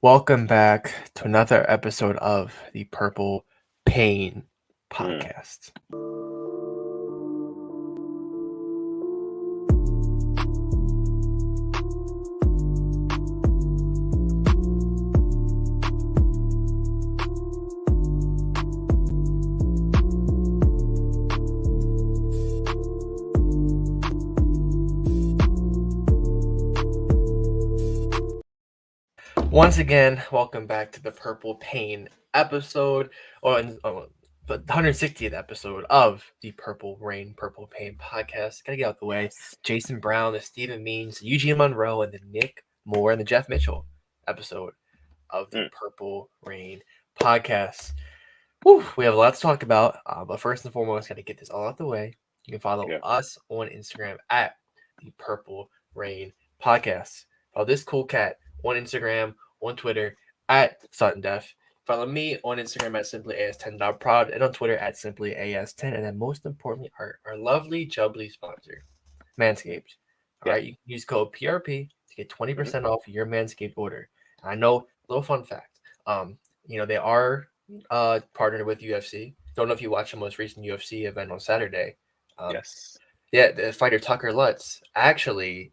Welcome back to another episode of the Purple Pain Mm. podcast. Once again, welcome back to the Purple Pain episode, the 160th episode of the Purple Pain podcast. Gotta get out the way. Yes. Jason Brown, the Stephen Means, Eugene Monroe, and the Nick Moore and the Jeff Mitchell episode of the Mm. Purple Rain podcast. Whew, we have a lot to talk about, but first and foremost, got to get this all out the way. You can follow Yeah. us on Instagram at the Purple Rain Podcast. Follow this cool cat on Instagram, on Twitter at Sutton Def. Follow me on Instagram at simplyas10.prod and on Twitter at simplyas10. And then most importantly, our lovely jubbly sponsor, Manscaped. All Yeah. right, you can use code PRP to get 20% Mm-hmm. off your Manscaped order. And I know, little fun fact, they are partnered with UFC. Don't know if you watched the most recent UFC event on Saturday. Um, Yes. yeah, the fighter Tucker Lutz actually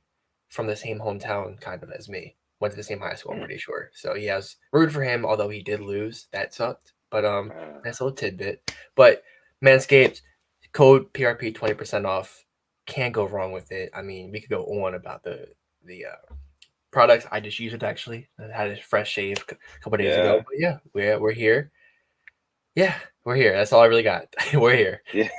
from the same hometown kind of as me. Went to the same high school, I'm Mm. pretty sure. So he has rooted for him, although he did lose. That sucked. But Uh, nice little tidbit. But Manscaped, code PRP 20% off. Can't go wrong with it. I mean, we could go on about the products. I just used it actually. I had a fresh shave a couple days ago. yeah. But yeah, we're here. Yeah, we're here. That's all I really got. We're here. Yeah.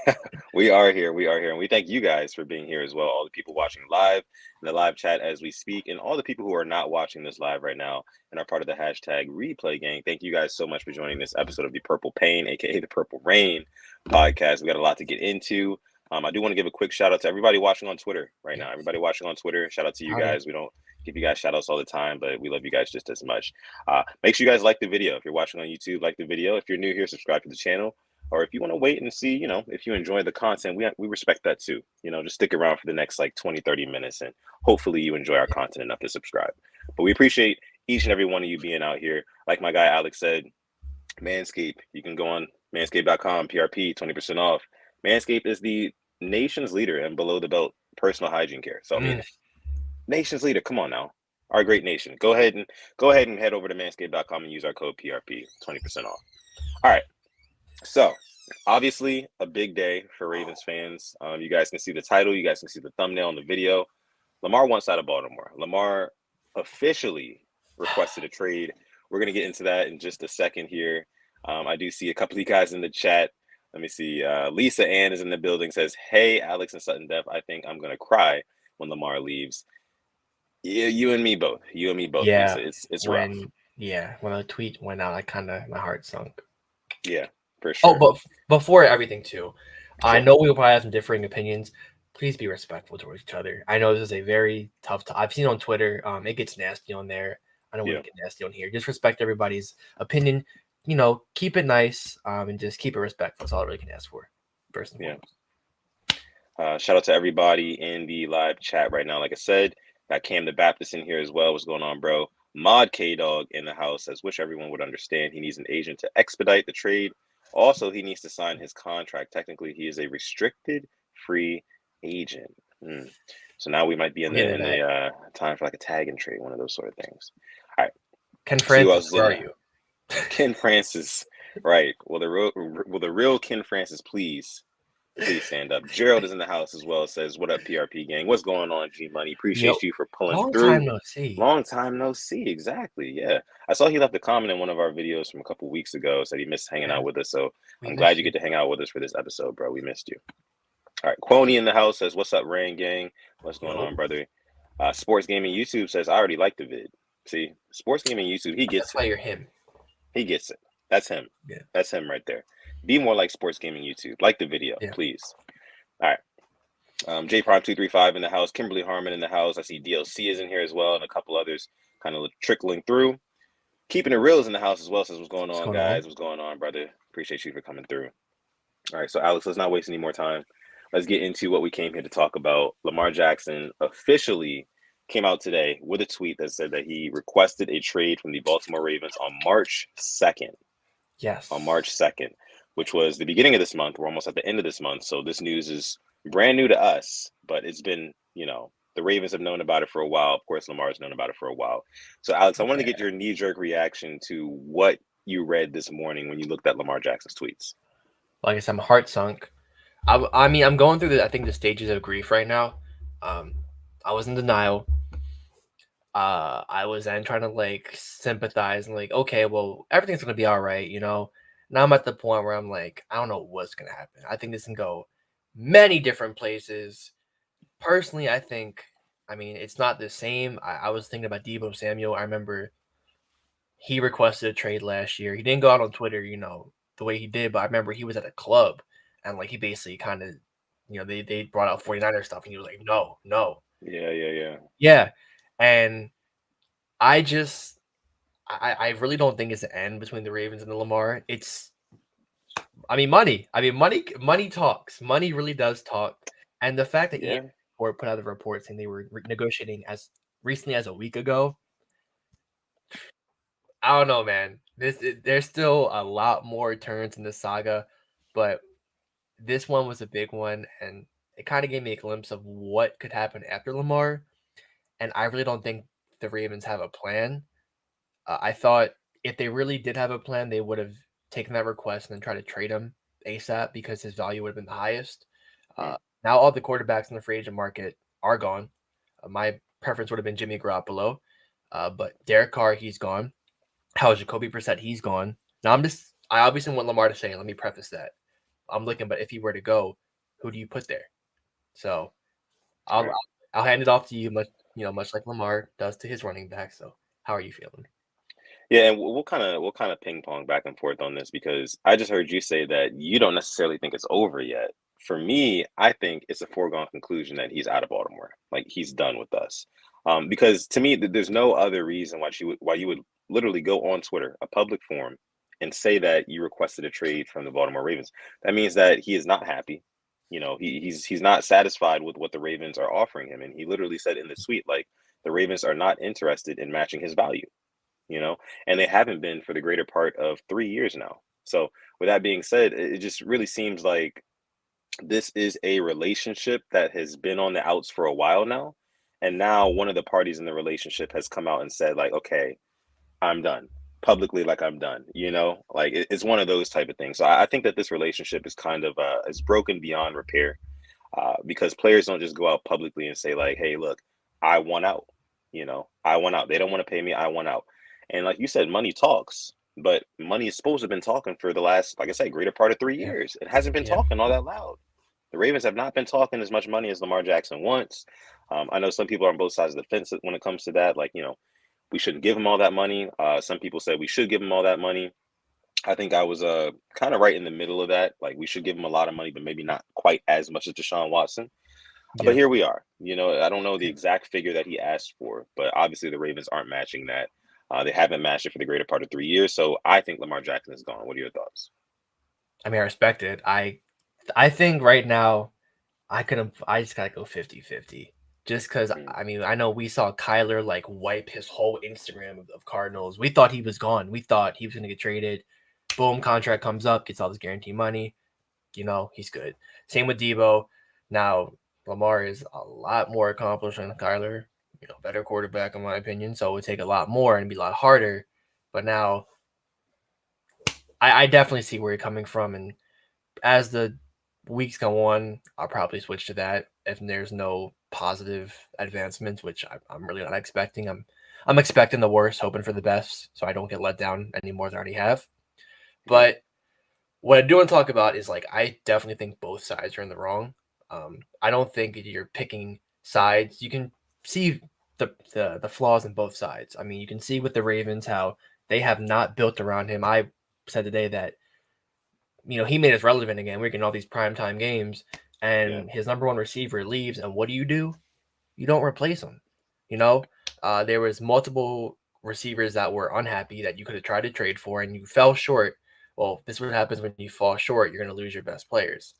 We are here. We are here. And we thank you guys for being here as well. All the people watching live in the live chat as we speak, and all the people who are not watching this live right now and are part of the hashtag replay gang. Thank you guys so much for joining this episode of the Purple Pain, aka the Purple Rain podcast. We got a lot to get into. I do want to give a quick shout out to everybody watching on Twitter right now. Everybody watching on Twitter, shout out to you Oh, yeah. guys. We don't give you guys shout outs all the time, but we love you guys just as much. Make sure you guys like the video. If you're watching on YouTube, like the video. If you're new here, subscribe to the channel. Or if you want to wait and see, if you enjoy the content, we respect that too. Just stick around for the next like 20, 30 minutes and hopefully you enjoy our content enough to subscribe. But we appreciate each and every one of you being out here. Like my guy Alex said, Manscaped, you can go on manscaped.com, PRP, 20% off. Manscaped is the nation's leader in below the belt personal hygiene care. So I mean, nation's leader, come on now. Our great nation. Go ahead and head over to manscaped.com and use our code PRP, 20% off. All right. So, obviously, a big day for Ravens fans. You guys can see the title. You guys can see the thumbnail in the video. Lamar wants out of Baltimore. Lamar officially requested a trade. We're going to get into that in just a second here. I do see a couple of you guys in the chat. Let me see. Lisa Ann is in the building, says, hey, Alex and Sutton Def, I think I'm going to cry when Lamar leaves. Yeah, you and me both. You and me both, Yeah, Lisa. It's rough. When the tweet went out, my heart sunk. Yeah, for sure. Oh, but before everything too, Sure. I know we will probably have some differing opinions. Please be respectful towards each other. I know this is a very tough. I've seen on Twitter, it gets nasty on there. I don't want to get nasty on here. Just respect everybody's opinion. Keep it nice, and just keep it respectful. That's all I really can ask for. First and foremost. Shout out to everybody in the live chat right now. Like I said, got Cam the Baptist in here as well. What's going on, bro? Mod K Dog in the house says, wish everyone would understand he needs an agent to expedite the trade. Also, he needs to sign his contract. Technically, he is a restricted free agent. So now we might be in a time for like a tag and trade, one of those sort of things. All right. Ken Francis, where are you? Ken Francis, right? Will the real Ken Francis please stand up? Gerald is in the house as well. Says, what up, PRP gang? What's going on, G Money? Appreciate you for pulling through. Long time no see. Long time no see. Exactly. Yeah. I saw he left a comment in one of our videos from a couple weeks ago. Said he missed hanging out with us. So I'm glad you get to hang out with us for this episode, bro. We missed you. All right. Quoney in the house says, what's up, Rain gang? What's going on, brother? Sports Gaming YouTube says, I already like the vid. See, Sports Gaming YouTube, he gets That's why you're him. He gets it. That's him. Yeah. That's him right there. Be more like Sports Gaming YouTube. Like the video, please. All right. J Prime 235 in the house. Kimberly Harmon in the house. I see DLC is in here as well, and a couple others kind of trickling through. Keeping it real is in the house as well. Says, what's going on, guys? What's going on, brother? Appreciate you for coming through. All right, so Alex, let's not waste any more time. Let's get into what we came here to talk about. Lamar Jackson officially came out today with a tweet that said that he requested a trade from the Baltimore Ravens on March 2nd. Yes. On March 2nd, which was the beginning of this month. We're almost at the end of this month. So this news is brand new to us, but it's been, the Ravens have known about it for a while. Of course, Lamar's known about it for a while. So, Alex, I wanted to get your knee-jerk reaction to what you read this morning when you looked at Lamar Jackson's tweets. Like I said, I'm heart sunk. I mean, I'm going through the stages of grief right now. I was in denial. I was then trying to like sympathize and like, okay, well, everything's gonna be all right, you know. Now I'm at the point where I'm like, I don't know what's gonna happen. I think this can go many different places. Personally, I mean, it's not the same. I was thinking about Deebo Samuel. I remember he requested a trade last year. He didn't go out on Twitter, the way he did, but I remember he was at a club and like he basically kind of, they brought out 49er stuff and he was like, no, no. Yeah. Yeah. And I just I really don't think it's an end between the Ravens and the Lamar. Money. Money talks. Money really does talk. And the fact that Yeah. ESPN put out a report saying they were negotiating as recently as a week ago, I don't know, man. There's still a lot more turns in the saga, but this one was a big one, and it kind of gave me a glimpse of what could happen after Lamar. And I really don't think the Ravens have a plan. I thought if they really did have a plan, they would have taken that request and then tried to trade him ASAP because his value would have been the highest. Hmm. Now all the quarterbacks in the free agent market are gone. My preference would have been Jimmy Garoppolo, but Derek Carr, he's gone. How is Jacoby Brissett? He's gone. Now I obviously want Lamar to say. Let me preface that. I'm looking, but if he were to go, who do you put there? So I'll Right. I'll hand it off to you, much like Lamar does to his running back. So how are you feeling? Yeah, and we'll kind of ping pong back and forth on this because I just heard you say that you don't necessarily think it's over yet. For me, I think it's a foregone conclusion that he's out of Baltimore. Like he's done with us. Because to me, there's no other reason why you would literally go on Twitter, a public forum, and say that you requested a trade from the Baltimore Ravens. That means that he is not happy. He's not satisfied with what the Ravens are offering him, and he literally said in the tweet like the Ravens are not interested in matching his value you know, and they haven't been for the greater part of 3 years now. So, with that being said, it just really seems like this is a relationship that has been on the outs for a while now. And now one of the parties in the relationship has come out and said, like, okay, I'm done publicly, like I'm done, like it's one of those type of things. So I think that this relationship is kind of is broken beyond repair because players don't just go out publicly and say like, hey, look, I want out, I want out. They don't want to pay me. I want out. And like you said, money talks, but money is supposed to have been talking for the last, like I said, greater part of three Yeah, years. It hasn't been yeah. talking all that loud. The Ravens have not been talking as much money as Lamar Jackson wants. I know some people are on both sides of the fence when it comes to that. Like, we shouldn't give him all that money. Some people say we should give him all that money. I think I was kind of right in the middle of that. Like, we should give him a lot of money, but maybe not quite as much as Deshaun Watson. But Yeah. here we are. I don't know the exact figure that he asked for, but obviously the Ravens aren't matching that. They haven't matched it for the greater part of 3 years. So I think Lamar Jackson is gone. What are your thoughts? I mean, I respect it. I think right now I just gotta go 50-50. Just because Mm, I mean, I know we saw Kyler like wipe his whole Instagram of Cardinals. We thought he was gone. We thought he was gonna get traded. Boom, contract comes up, gets all this guaranteed money. He's good. Same with Debo. Now Lamar is a lot more accomplished than Kyler. Better quarterback in my opinion. So it would take a lot more and be a lot harder. But now I definitely see where you're coming from, and as the weeks go on, I'll probably switch to that if there's no positive advancements, which I'm really not expecting. I'm expecting the worst, hoping for the best, so I don't get let down any more than I already have. mhm. But what I do want to talk about is like I definitely think both sides are in the wrong. I don't think you're picking sides. You can see the flaws in both sides. I mean, you can see with the Ravens how they have not built around him. I said today that he made us relevant again. We're getting all these primetime games, Yeah, and his number one receiver leaves, and what do? You don't replace him. There was multiple receivers that were unhappy that you could have tried to trade for, and you fell short. Well, this is what happens when you fall short. You're going to lose your best players.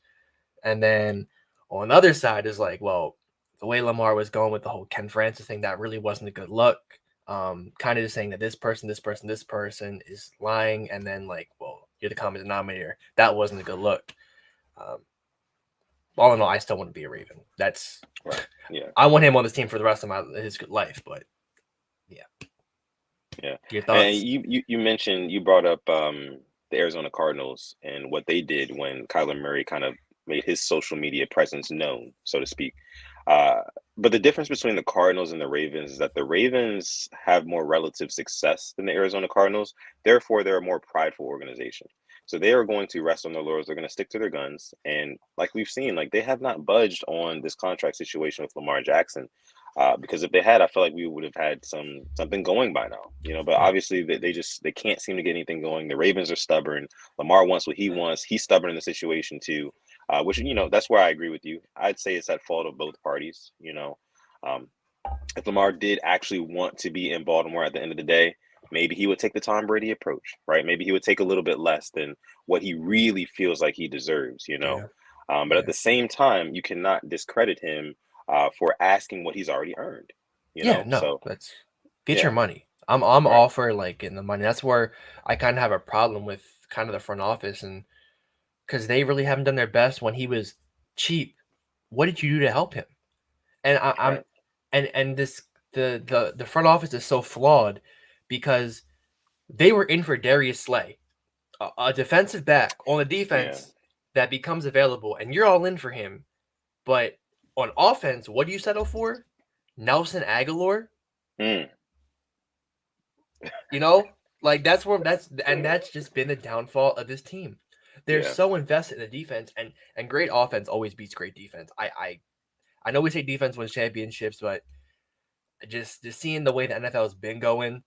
And then on the other side is like, well, the way Lamar was going with the whole Ken Francis thing, that really wasn't a good look. Kind of just saying that this person is lying, and then like, well, you're the common denominator. That wasn't a good look. All in all, I still want to be a Raven. That's Right. Yeah. I want him on this team for the rest of his life. But Yeah. your And thoughts? you mentioned, you brought up the Arizona Cardinals and what they did when Kyler Murray kind of made his social media presence known, so to speak. Uh, but the difference between the Cardinals and the Ravens is that the Ravens have more relative success than the Arizona Cardinals. Therefore, they're a more prideful organization. So they are going to rest on their laurels. They're going to stick to their guns. And like we've seen, like they have not budged on this contract situation with Lamar Jackson. Because if they had, I feel like we would have had something going by now, you know. But Yep. obviously, they can't seem to get anything going. The Ravens are stubborn. Lamar wants what he wants. He's stubborn in the situation too, which, you know, that's where I agree with you. I'd say it's at fault of both parties. You know, um, if Lamar did actually want to be in Baltimore at the end of the day, maybe he would take the Tom Brady approach, right? Maybe he would take a little bit less than what he really feels like he deserves, you know. Yeah. But at the same time, you cannot discredit him for asking what he's already earned, you Yeah. know? No, So, let's get your yeah, money. I'm right. all for like getting the money. That's where I kind of have a problem with kind of the front office, and because they really haven't done their best when he was cheap. What did you do to help him? And I'm Right. and this the front office is so flawed because they were in for Darius Slay, a defensive back on the Yeah. defense that becomes available, and you're all in for him. But on offense, what do you settle for? Nelson Aguilar. Mm, You know, like that's just been the downfall of this team. They're yeah. so invested in the defense, and great offense always beats great defense. I know we say defense wins championships, but just seeing the way the NFL has been going,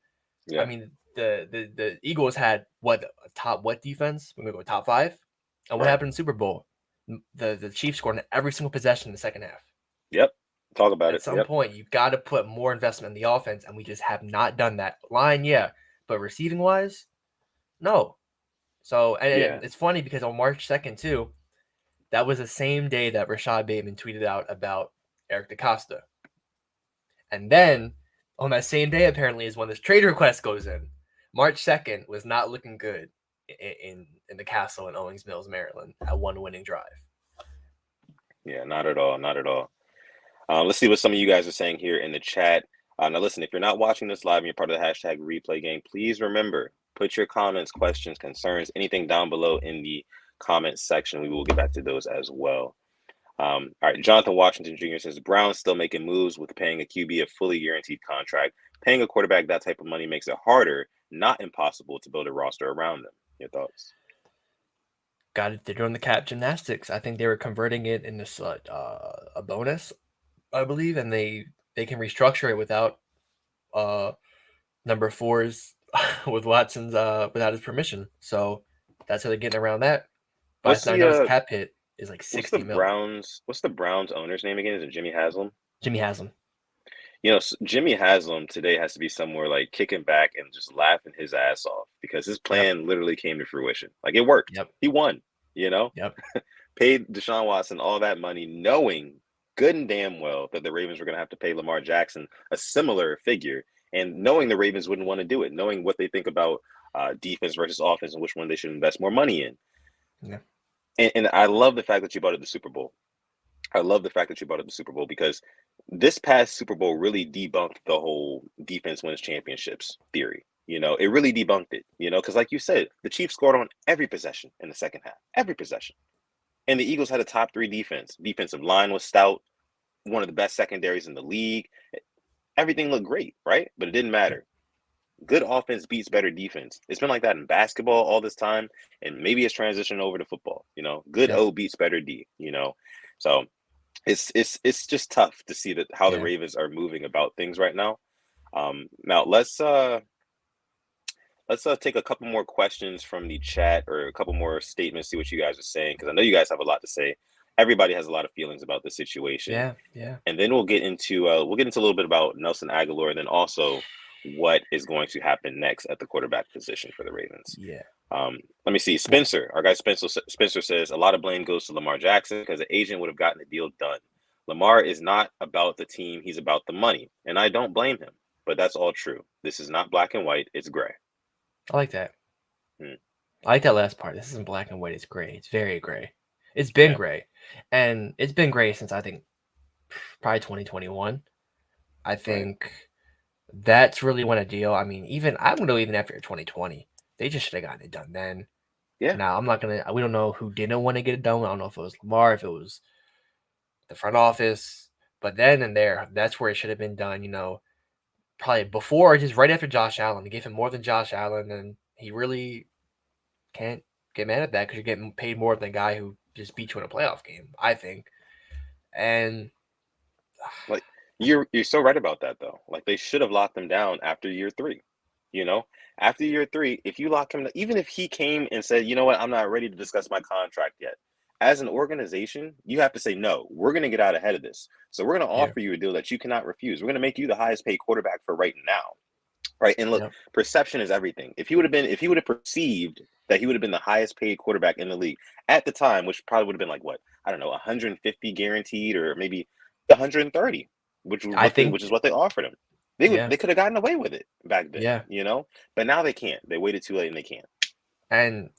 I Yeah. mean the Eagles had what a top what defense? We're gonna go top five. And what Right. happened in the Super Bowl? The Chiefs scored in every single possession in the second half. Yep. Talk about At it. some Yep. point, you got to put more investment in the offense, and we just have not done that. Line, yeah, but receiving wise, no. So, Yeah. and it's funny because on March 2nd, too, that was the same day that Rashad Bateman tweeted out about Eric DaCosta. And then on that same day, apparently, is when this trade request goes in. March 2nd was not looking good in the castle in Owings Mills, Maryland, at one winning drive. Yeah. Not at all. Not at all. Let's see what some of you guys are saying here in the chat. Now, listen, if you're not watching this live and you're part of the hashtag replay game, please remember, put your comments, questions, concerns, anything down below in the comments section. We will get back to those as well. All right, Jonathan Washington Jr. says Brown's still making moves with paying a QB a fully guaranteed contract. Paying a quarterback that type of money makes it harder, not impossible, to build a roster around them. Your thoughts? Got it. They're doing the cap gymnastics. I think they were converting it into a bonus, I believe, and they can restructure it without uh number fours with Watson's without his permission. So that's how they're getting around that. What's But I know his the cap hit is like what's the 60 mil. Browns what's the Browns owner's name again? Is it Jimmy Haslam? Jimmy Haslam. You know, Jimmy Haslam today has to be somewhere like kicking back and just laughing his ass off because his Yep. plan literally came to fruition. Like it worked. Yep. He won, you know, Yep. paid Deshaun Watson all that money, knowing good and damn well that the Ravens were going to have to pay Lamar Jackson a similar figure, and knowing the Ravens wouldn't want to do it, knowing what they think about defense versus offense and which one they should invest more money in. Yeah. And I love the fact that you brought up the Super Bowl. I love the fact that you brought up the Super Bowl because this past Super Bowl really debunked the whole defense wins championships theory. You know, it really debunked it, you know, because like you said, the Chiefs scored on every possession in the second half, every possession. And the Eagles had a top three defense. Defensive line was stout, one of the best secondaries in the league. Everything looked great, right? But it didn't matter. Good offense beats better defense. It's been like that in basketball all this time, and maybe it's transitioning over to football. You know, good Yep. O beats better D. You know, so it's just tough to see that how the Yeah. Ravens are moving about things right now. Now let's take a couple more questions from the chat or a couple more statements, see what you guys are saying, because I know you guys have a lot to say. Everybody has a lot of feelings about the situation, Yeah. Yeah. and then we'll get into a little bit about Nelson Aguilar, and then also what is going to happen next at the quarterback position for the Ravens. Yeah. Let me see. Spencer, our guy Spencer says a lot of blame goes to Lamar Jackson because the agent would have gotten the deal done. Lamar is not about the team, he's about the money. And I don't blame him, but that's all true. This is not black and white, it's gray. I like that. Hmm. I like that last part. This isn't black and white. It's gray. It's very gray. It's been Yeah. gray, and it's been gray since I think probably 2021. I think that's really when a deal. I mean, even I'm gonna go even after 2020. They just should have gotten it done then. Yeah. Now I'm not gonna. We don't know who didn't want to get it done. I don't know if it was Lamar, if it was the front office, but then and there, that's where it should have been done. Probably before, just right after Josh Allen. They gave him more than Josh Allen, and he really can't get mad at that because you're getting paid more than the guy who just beat you in a playoff game, I think. And Like you're so right about that though. Like they should have locked him down after year 3. You know, after year 3, if you lock him, even if he came and said, you know what, I'm not ready to discuss my contract yet. As an organization, you have to say no. We're going to get out ahead of this, so we're going to yeah, offer you a deal that you cannot refuse. We're going to make you the highest paid quarterback for right now, right? And look, yeah, perception is everything. If he would have perceived that he would have been the highest paid quarterback in the league at the time, which probably would have been like what, I don't know, 150 guaranteed or maybe 130, I think, which is what they offered him. yeah, They could have gotten away with it back then, yeah. you know, but now they can't. They waited too late and they can't. And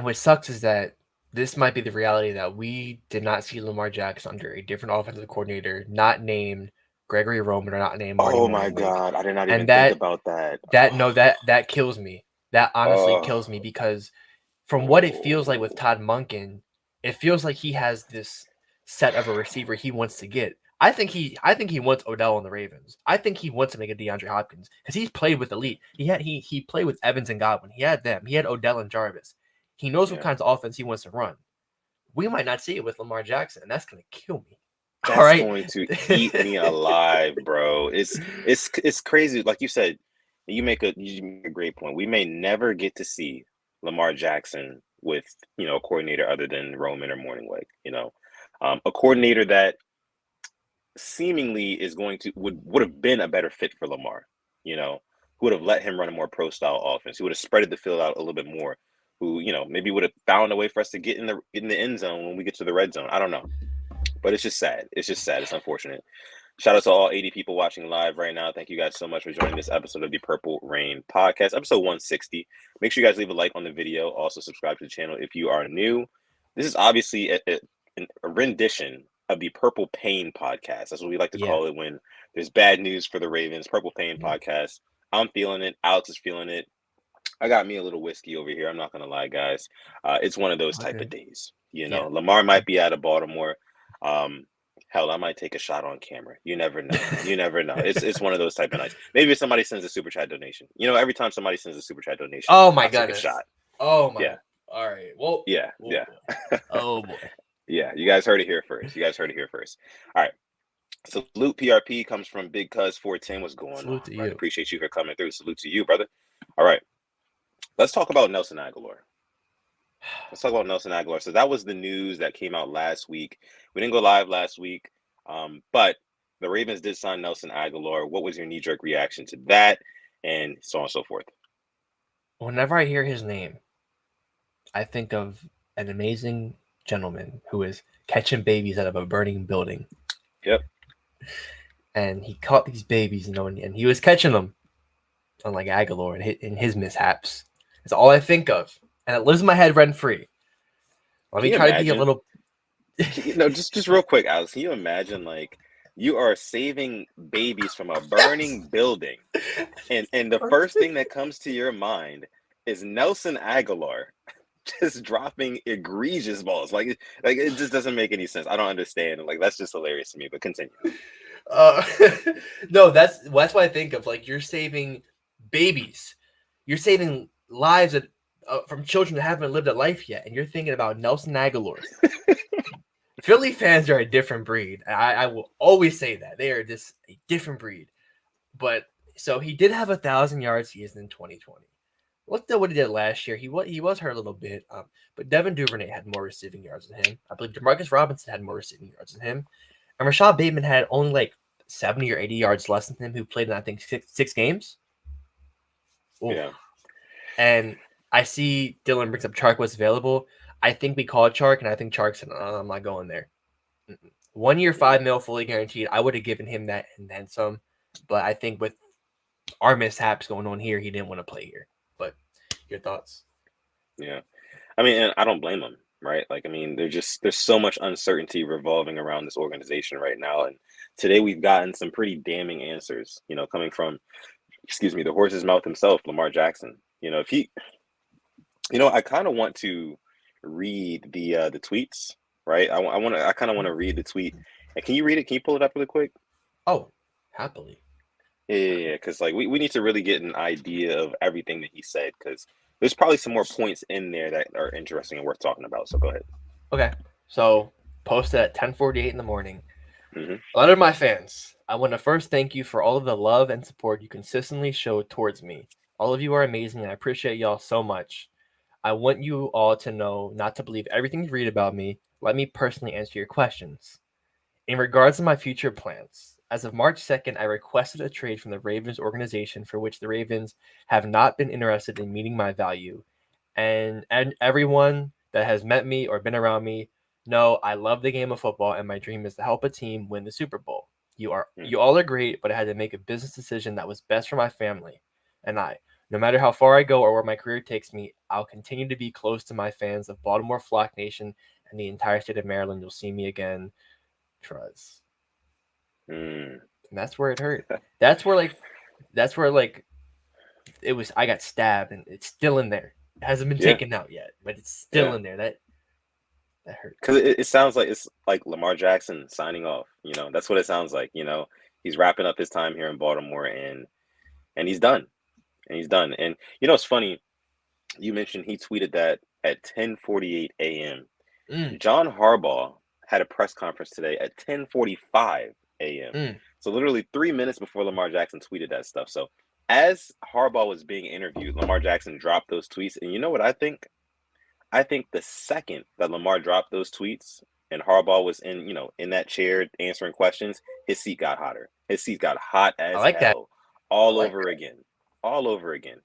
what sucks is that this might be the reality that we did not see Lamar Jackson under a different offensive coordinator, not named Gregory Roman or not named Marty Oh my Morningwig. God, I did not even And think about that. no, that kills me. That honestly kills me Oh, because from what it feels like with oh, Todd Monken, it feels like he has this set of a receiver he wants to get. I think he wants Odell on the Ravens. I think he wants to make a DeAndre Hopkins because he's played with elite. He played with Evans and Godwin. He had them. He had Odell and Jarvis. He knows what yeah. kinds of offense he wants to run. We might not see it with Lamar Jackson, and that's gonna kill me. All That's right. going to eat me alive, bro. It's crazy. Like you make a great point. We may never get to see Lamar Jackson with, a coordinator other than Roman or Morningweg, a coordinator that seemingly is going to would have been a better fit for Lamar, who would have let him run a more pro style offense, who would have spreaded the field out a little bit more, who, maybe would have found a way for us to get in the end zone when we get to the red zone. I don't know. But it's just sad. It's just sad. It's unfortunate. Shout out to all 80 people watching live right now. Thank you guys so much for joining this episode of the Purple Rain Podcast, episode 160. Make sure you guys leave a like on the video. Also, subscribe to the channel if you are new. This is obviously a rendition of the Purple Pain Podcast. That's what we like to Yeah. call it when there's bad news for the Ravens. Purple Pain Podcast. I'm feeling it. Alex is feeling it. I got me a little whiskey over here. I'm not going to lie, guys. It's one of those type Okay. of days. Yeah. Lamar might be out of Baltimore. Um, Hell, I might take a shot on camera. You never know. You never know. It's one of those type of nights. Maybe if somebody sends a super chat donation. Every time somebody sends a super chat donation, Oh my I'll take a goodness. shot. Oh my. Yeah. All right. Well. Yeah. Oh Yeah. boy. Oh boy. Yeah. You guys heard it here first. All right. Salute PRP comes from Big Cuz 410. What's going Salute on? to Right? you. Appreciate you for coming through. Salute to you, brother. All right. Let's talk about Nelson Aguilar. So that was the news that came out last week. We didn't go live last week, but the Ravens did sign Nelson Aguilar. What was your knee-jerk reaction to that, and so on and so forth? Whenever I hear his name, I think of an amazing gentleman who is catching babies out of a burning building. Yep. And he caught these babies, and he was catching them, unlike Aguilar in his mishaps. That's all I think of, and it lives in my head rent free. Let me Can you try to be a imagine? little. Just real quick, Alex. Can you imagine, like, you are saving babies from a burning building, and the first thing that comes to your mind is Nelson Aguilar just dropping egregious balls. Like it just doesn't make any sense. I don't understand. Like, that's just hilarious to me. But continue. Uh, no, that's what I think of. Like, you're saving babies, you're saving lives from children that haven't lived a life yet, and you're thinking about Nelson Aguilar. Philly fans are a different breed. I will always say that they are just a different breed. But so he did have 1,000-yard season in 2020. Looked at what he did last year. He was hurt a little bit, but Devin Duvernay had more receiving yards than him. I believe Demarcus Robinson had more receiving yards than him, and Rashad Bateman had only like 70 or 80 yards less than him, who played in I think six games. Oof. Yeah. And I see Dylan brings up Chark was available. I think we called Chark, and I think Chark said, "I'm not going there." 1 year, $5 million fully guaranteed. I would have given him that and then some. But I think with our mishaps going on here, he didn't want to play here. But your thoughts? Yeah. I mean, and I don't blame him, right? Like, I mean, there's so much uncertainty revolving around this organization right now. And today we've gotten some pretty damning answers, coming from, excuse me, the horse's mouth himself, Lamar Jackson. If he, I kind of want to read the tweets, right? I kind of want to read the tweet. And can you read it? Can you pull it up really quick? Oh, happily. Yeah, because like we need to really get an idea of everything that he said, because there's probably some more points in there that are interesting and worth talking about. So go ahead. Okay. So posted at 10:48 in the morning. Hmm. A lot of my fans, I want to first thank you for all of the love and support you consistently show towards me. All of you are amazing and I appreciate y'all so much. I want you all to know not to believe everything you read about me. Let me personally answer your questions. In regards to my future plans, as of March 2nd, I requested a trade from the Ravens organization for which the Ravens have not been interested in meeting my value. And everyone that has met me or been around me know I love the game of football and my dream is to help a team win the Super Bowl. You all are great, but I had to make a business decision that was best for my family and I. No matter how far I go or where my career takes me, I'll continue to be close to my fans of Baltimore Flock Nation and the entire state of Maryland. You'll see me again. Truz. Mm. And that's where it hurt. That's where it was I got stabbed and it's still in there. It hasn't been Yeah, taken out yet, but it's still yeah. in there. That hurt. Because it sounds like it's like Lamar Jackson signing off. That's what it sounds like. He's wrapping up his time here in Baltimore, and he's done. And he's done. And it's funny. You mentioned he tweeted that at 10:48 a.m. Mm, John Harbaugh had a press conference today at 10:45 a.m. mm. So literally 3 minutes before Lamar Jackson tweeted that stuff. So as Harbaugh was being interviewed, Lamar Jackson dropped those tweets. And you know what I think? I think the second that Lamar dropped those tweets and Harbaugh was in that chair answering questions, his seat got hotter. His seat got hot I as like that. hell I all like over that. again. All over again.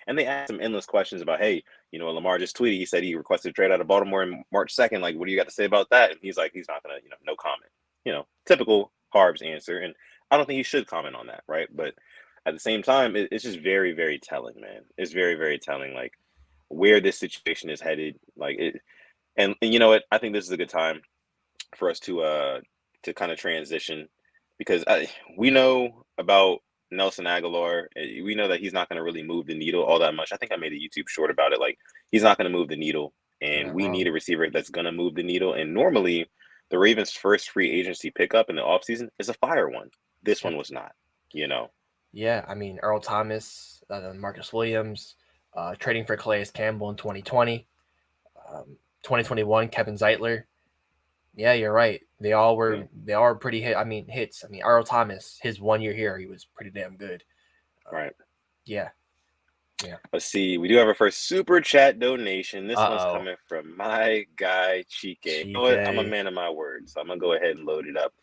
And they asked him endless questions about, hey, Lamar just tweeted. He said he requested a trade out of Baltimore on March 2nd. Like, what do you got to say about that? And he's like, he's not going to, no comment. Typical Harb's answer. And I don't think he should comment on that, right? But at the same time, it's just very, very telling, man. It's very, very telling, like, where this situation is headed. Like, it, and you know what? I think this is a good time for us to kind of transition, because we know about Nelson Aguilar. We know that he's not going to really move the needle all that much. I think I made a YouTube short about it. Like, he's not going to move the needle, You're and not we need wrong. a receiver that's going to move the needle. And normally, the Ravens' first free agency pickup in the offseason is a fire one. This one Yep. was not. You know. Yeah, I mean Earl Thomas, Marcus Williams, trading for Calais Campbell in 2020, 2021 Kevin Zeitler. Yeah, you're right. Mm, they all were pretty hits. I mean Earl Thomas, his 1 year here, he was pretty damn good. Um, right. yeah, yeah. Let's see. We do have our first super chat donation. This one's Uh-oh. coming from my guy Chike. You know what? I'm a Chike. man of my word, so I'm gonna go ahead and load it up.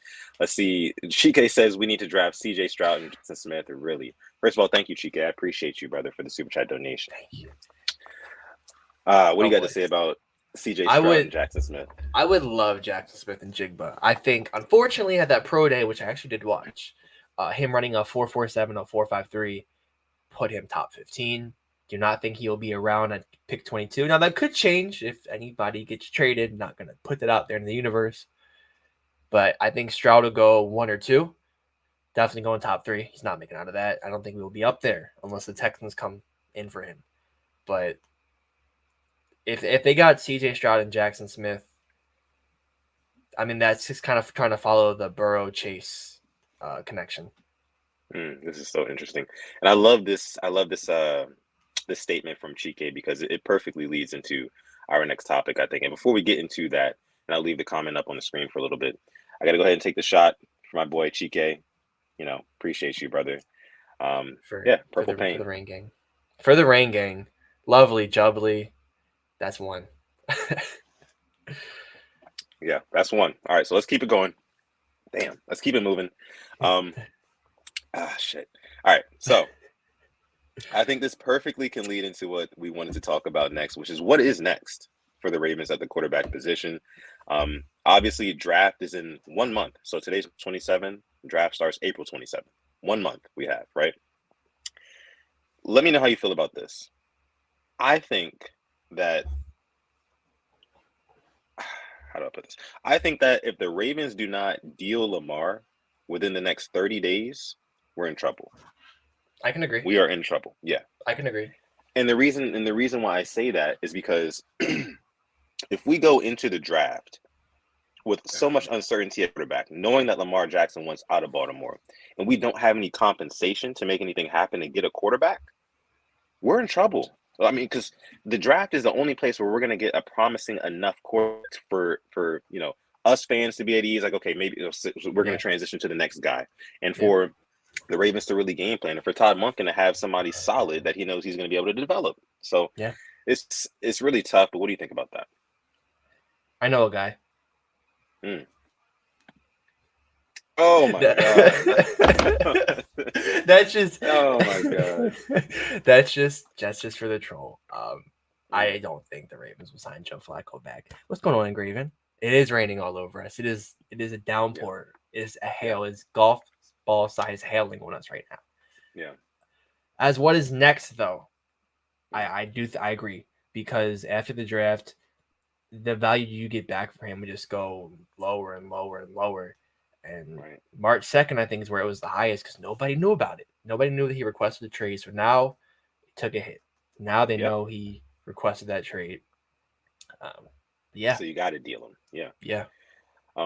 Let's see. Chike says we need to draft CJ Stroud and Jackson Smith. Really? First of all, thank you, Chike. I appreciate you, brother, for the super chat donation. Thank you. What do Oh you got to boy. say about CJ I Stroud would and Jackson Smith? I would love Jackson Smith and Jigba. I think unfortunately at that pro day, which I actually did watch, him running a 4.47 or 4.53 put him top 15. Do not think he'll be around at pick 22. Now that could change if anybody gets traded. Not gonna put that out there in the universe. But I think Stroud will go 1 or 2. Definitely going top 3. He's not making out of that. I don't think we will be up there unless the Texans come in for him. But if they got CJ Stroud and Jackson Smith, I mean that's just kind of trying to follow the Burrow Chase connection. This is so interesting, and I love this. I love this statement from Chike, because it perfectly leads into our next topic, I think. And before we get into that, and I'll leave the comment up on the screen for a little bit, I got to go ahead and take the shot for my boy Chike. Appreciate you, brother. for Yeah, for Purple the for Pain. the Rain Gang. For the Rain Gang, lovely jubbly. That's one. Yeah, that's one. All right, so let's keep it going. Damn, let's keep it moving. Shit. All right, so I think this perfectly can lead into what we wanted to talk about next, which is what is next for the Ravens at the quarterback position. Obviously, draft is in 1 month. So today's 27. Draft starts April 27. 1 month we have, right? Let me know how you feel about this. I think that how do I put this? I think that if the Ravens do not deal Lamar within the next 30 days, we're in trouble. I can agree. We are in trouble. Yeah. I can agree. And the reason why I say that is because if we go into the draft with so much uncertainty at quarterback, knowing that Lamar Jackson wants out of Baltimore, and we don't have any compensation to make anything happen and get a quarterback, we're in trouble. I mean, because the draft is the only place where we're going to get a promising enough quarterback for us fans to be at ease. Like, okay, maybe we're going to transition to the next guy, and for the Ravens to really game plan, and for Todd Monken to have somebody solid that he knows he's going to be able to develop. So it's really tough. But what do you think about that? I know a guy. Oh my god. That's just oh my god. That's just for the troll. I don't think the Ravens will sign Joe Flacco back. What's going on in Graven? It is raining all over us. It is a downpour. It is a hail. It's golf ball size hailing on us right now. Yeah. As what is next though? I agree, because after the draft, the value you get back for him would just go lower and lower and lower. And March 2nd, I think, is where it was the highest because nobody knew about it. Nobody knew that he requested the trade. So now it took a hit. Now they know he requested that trade. So you got to deal him. Yeah. Yeah.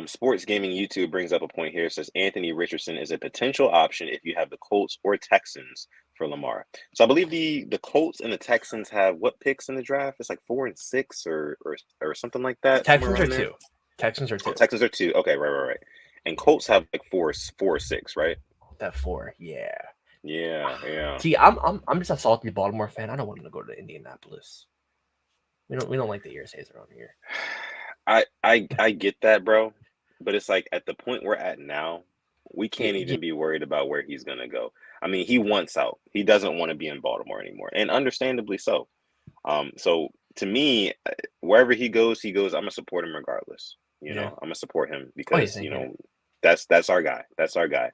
Sports Gaming YouTube brings up a point here. It says Anthony Richardson is a potential option if you have the Colts or Texans for Lamar. So I believe the Colts and the Texans have what picks in the draft? It's like 4 and 6 or something like that. Texans are 2. Texans are 2. Oh, Texans are 2. Okay, right. And Colts have like 4 or 6, right? That 4, yeah. Yeah. See, I'm just a salty Baltimore fan. I don't want him to go to Indianapolis. We don't like the Earsays around here. I get that, bro. But it's like at the point we're at now, we can't even be worried about where he's gonna go. I mean, he wants out. He doesn't want to be in Baltimore anymore, and understandably so. So to me, wherever he goes. I'm gonna support him regardless. I'm gonna support him because that's our guy. That's our guy.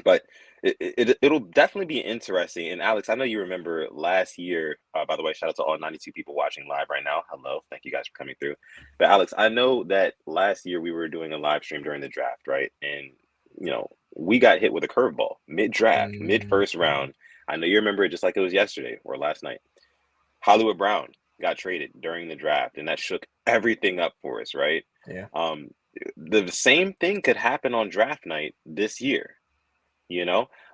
But it'll definitely be interesting. And Alex, I know you remember last year. By the way, shout out to all 92 people watching live right now. Hello, thank you guys for coming through. But Alex, I know that last year we were doing a live stream during the draft, right? And we got hit with a curveball mid-draft, mid-first round. I know you remember it just like it was yesterday or last night. Hollywood Brown got traded during the draft, and that shook everything up for us, right? Yeah. The same thing could happen on draft night this year.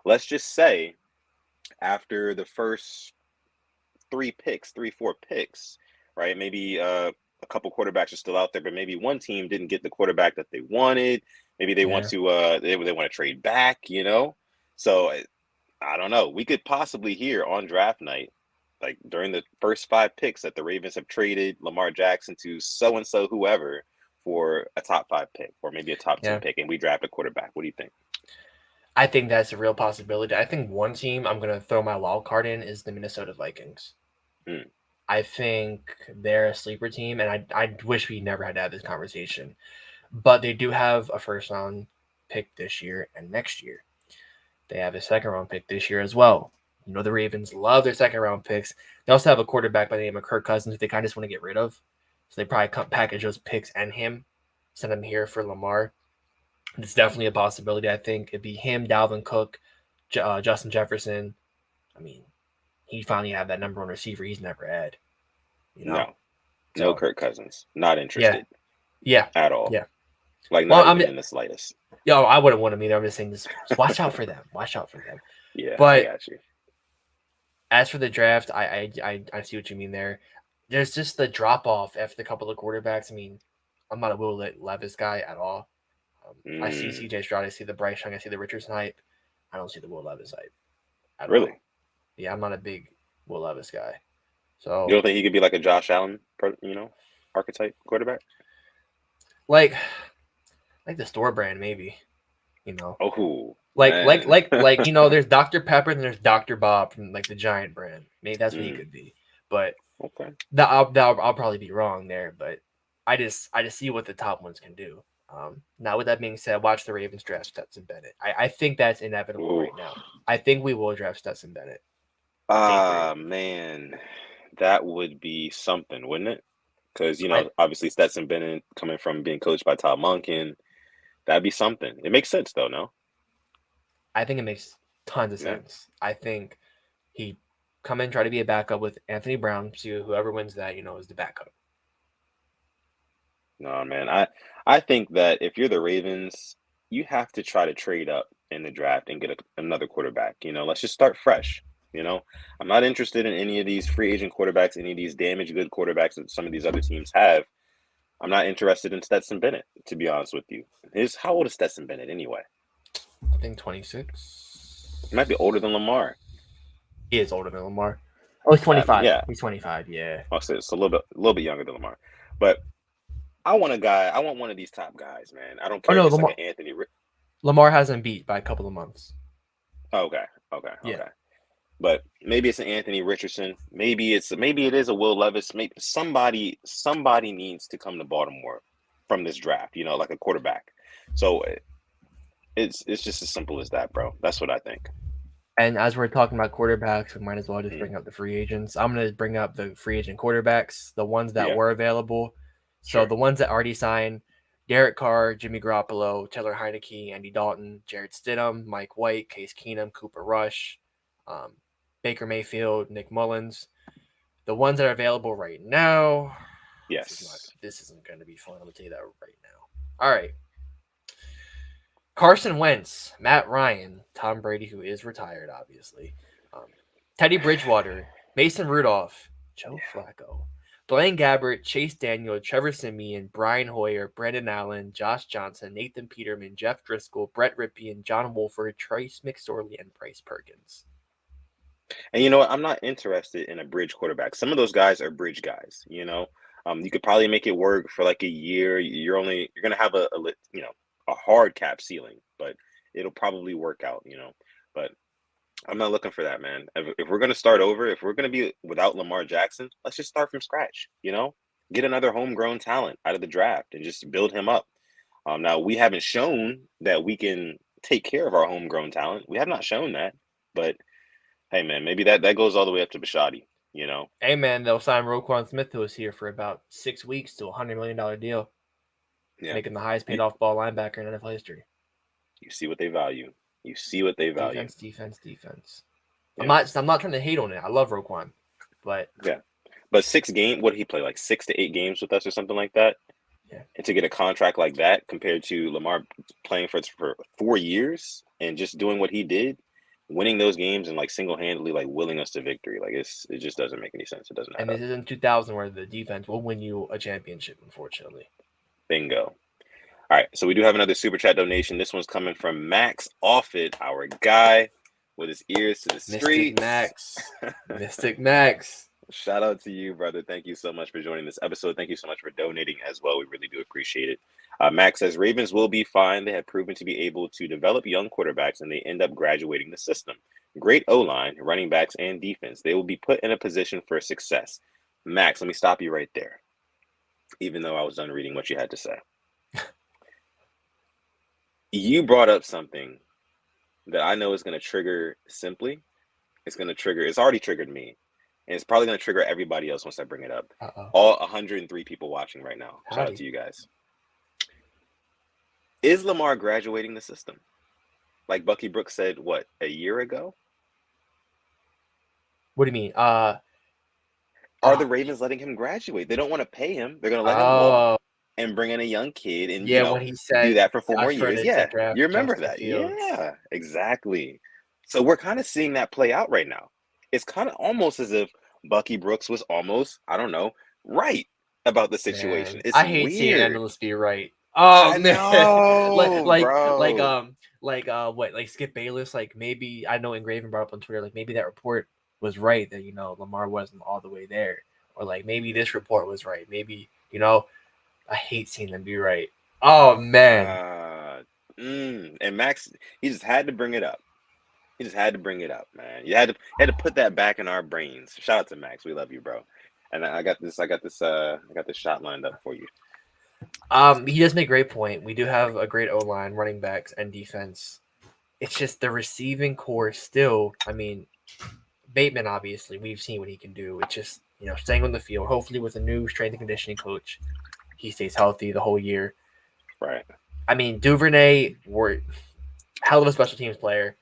Let's just say after the first 4 picks, right? Maybe a couple quarterbacks are still out there, but maybe one team didn't get the quarterback that they wanted. Maybe they want to they want to trade back, So I don't know. We could possibly hear on draft night, like during the first 5 picks, that the Ravens have traded Lamar Jackson to so and so whoever for a top 5 pick or maybe a top 10 pick, and we draft a quarterback. What do you think? I think that's a real possibility. I think one team I'm going to throw my wild card in is the Minnesota Vikings. I think they're a sleeper team, and I wish we never had to have this conversation. But they do have a first-round pick this year and next year. They have a second-round pick this year as well. The Ravens love their second-round picks. They also have a quarterback by the name of Kirk Cousins they kind of just want to get rid of. So they probably package those picks and him, send him here for Lamar. It's definitely a possibility. I think it'd be him, Dalvin Cook, Justin Jefferson. I mean, he finally had that number 1 receiver he's never had. No Kirk Cousins. Not interested. Yeah. At all. Yeah. Like not even in the slightest. I wouldn't want him either. I'm just saying, just watch out for them. Watch out for them. Yeah, but I got you. As for the draft, I see what you mean there. There's just the drop off after a couple of quarterbacks. I mean, I'm not a Will Levis guy at all. I see CJ Stroud, I see the Bryce Young, I see the Richardson hype. I don't see the Will Levis hype at all. Yeah, I'm not a big Will Levis guy. So you don't think he could be like a Josh Allen, archetype quarterback? Like the store brand, maybe. Oh, like there's Dr. Pepper and there's Dr. Bob from like the Giant brand. Maybe that's what he could be. But okay, I'll probably be wrong there. But I just see what the top ones can do. Now, with that being said, watch the Ravens draft Stetson Bennett. I think that's inevitable Ooh. right now. I think we will draft Stetson Bennett. Day 3. Man, that would be something, wouldn't it? Because, I, obviously Stetson Bennett coming from being coached by Todd Monken, that'd be something. It makes sense, though, no? I think it makes tons of Yeah. sense. I think he come in, try to be a backup with Anthony Brown. See whoever wins that, is the backup. No, man. I think that if you're the Ravens, you have to try to trade up in the draft and get another quarterback. Let's just start fresh. I'm not interested in any of these free agent quarterbacks, any of these damaged good quarterbacks that some of these other teams have. I'm not interested in Stetson Bennett, to be honest with you. How old is Stetson Bennett anyway? I think 26. He might be older than Lamar. He is older than Lamar. Oh, he's 25. Yeah. He's 25. Yeah. I'll say it's a little bit younger than Lamar. But I want one of these top guys, man. I don't care if it's Lamar, like an Anthony. Lamar hasn't beat by a couple of months. Okay. Yeah. But maybe it's an Anthony Richardson. Maybe it is a Will Levis. Maybe somebody needs to come to Baltimore from this draft. Like a quarterback. So it's just as simple as that, bro. That's what I think. And as we're talking about quarterbacks, we might as well just bring up the free agents. I'm going to bring up the free agent quarterbacks, the ones that were available. So Sure. the ones that already signed: Derek Carr, Jimmy Garoppolo, Taylor Heineke, Andy Dalton, Jarrett Stidham, Mike White, Case Keenum, Cooper Rush, Baker Mayfield, Nick Mullins. The ones that are available right now. Yes. This isn't going to be fun. I'm going to tell you that right now. All right. Carson Wentz, Matt Ryan, Tom Brady, who is retired, obviously, Teddy Bridgewater, Mason Rudolph, Joe Flacco, Blaine Gabbert, Chase Daniel, Trevor Siemian, Brian Hoyer, Brandon Allen, Josh Johnson, Nathan Peterman, Jeff Driscoll, Brett Ripien, John Wolford, Trace McSorley, and Bryce Perkins. And you know what? I'm not interested in a bridge quarterback. Some of those guys are bridge guys. You could probably make it work for like a year. You're gonna have a hard cap ceiling, but it'll probably work out. But I'm not looking for that, man. If we're gonna start over, if we're gonna be without Lamar Jackson, let's just start from scratch. Get another homegrown talent out of the draft and just build him up. Now we haven't shown that we can take care of our homegrown talent. We have not shown that, but hey, man, maybe that goes all the way up to Bishotti. Hey, man, they'll sign Roquan Smith, who was here for about 6 weeks to a $100 million deal, making the highest paid off-ball linebacker in NFL history. You see what they value. Defense. Yeah. I'm not trying to hate on it. I love Roquan, but yeah. But 6 games, what did he play? Like 6 to 8 games with us or something like that? Yeah. And to get a contract like that compared to Lamar playing for 4 years and just doing what he did, winning those games and like single-handedly like willing us to victory, like it just doesn't make any sense. It doesn't add up. And this isn't 2000 where the defense will win you a championship, unfortunately. Bingo. All right, so we do have another super chat donation. This one's coming from Max Offit, our guy with his ears to the streets. Mystic Max. Shout out to you, brother. Thank you so much for joining this episode. Thank you so much for donating as well. We really do appreciate it. Max says, Ravens will be fine. They have proven to be able to develop young quarterbacks, and they end up graduating the system. Great O-line, running backs, and defense. They will be put in a position for success. Max, let me stop you right there, even though I was done reading what you had to say. You brought up something that I know is going to trigger Simply. It's already triggered me. And it's probably going to trigger everybody else once I bring it up. All 103 people watching right now. Shout out to you guys. Is Lamar graduating the system? Like Bucky Brooks said, what, a year ago? What do you mean? Are the Ravens letting him graduate? They don't want to pay him. They're going to let him walk and bring in a young kid and when he said, do that for 4 more years. Yeah, you remember that. Fields. Yeah, exactly. So we're kind of seeing that play out right now. It's kind of almost as if Bucky Brooks was almost, I don't know, right about the situation. Man, it's I hate weird. seeing analysts be right. Oh, man. Bro. Like Skip Bayless, like maybe, I know Engraven brought up on Twitter, like maybe that report was right that, Lamar wasn't all the way there. Or like maybe this report was right. Maybe, I hate seeing them be right. Oh, man. And Max, he just had to bring it up. He just had to bring it up, man. You had to put that back in our brains. Shout out to Max. We love you, bro. And I got this shot lined up for you. He does make a great point. We do have a great O-line, running backs, and defense. It's just the receiving core still. I mean, Bateman, obviously, we've seen what he can do. It's just, staying on the field. Hopefully, with a new strength and conditioning coach, he stays healthy the whole year. Right. I mean, Duvernay, were hell of a special teams player,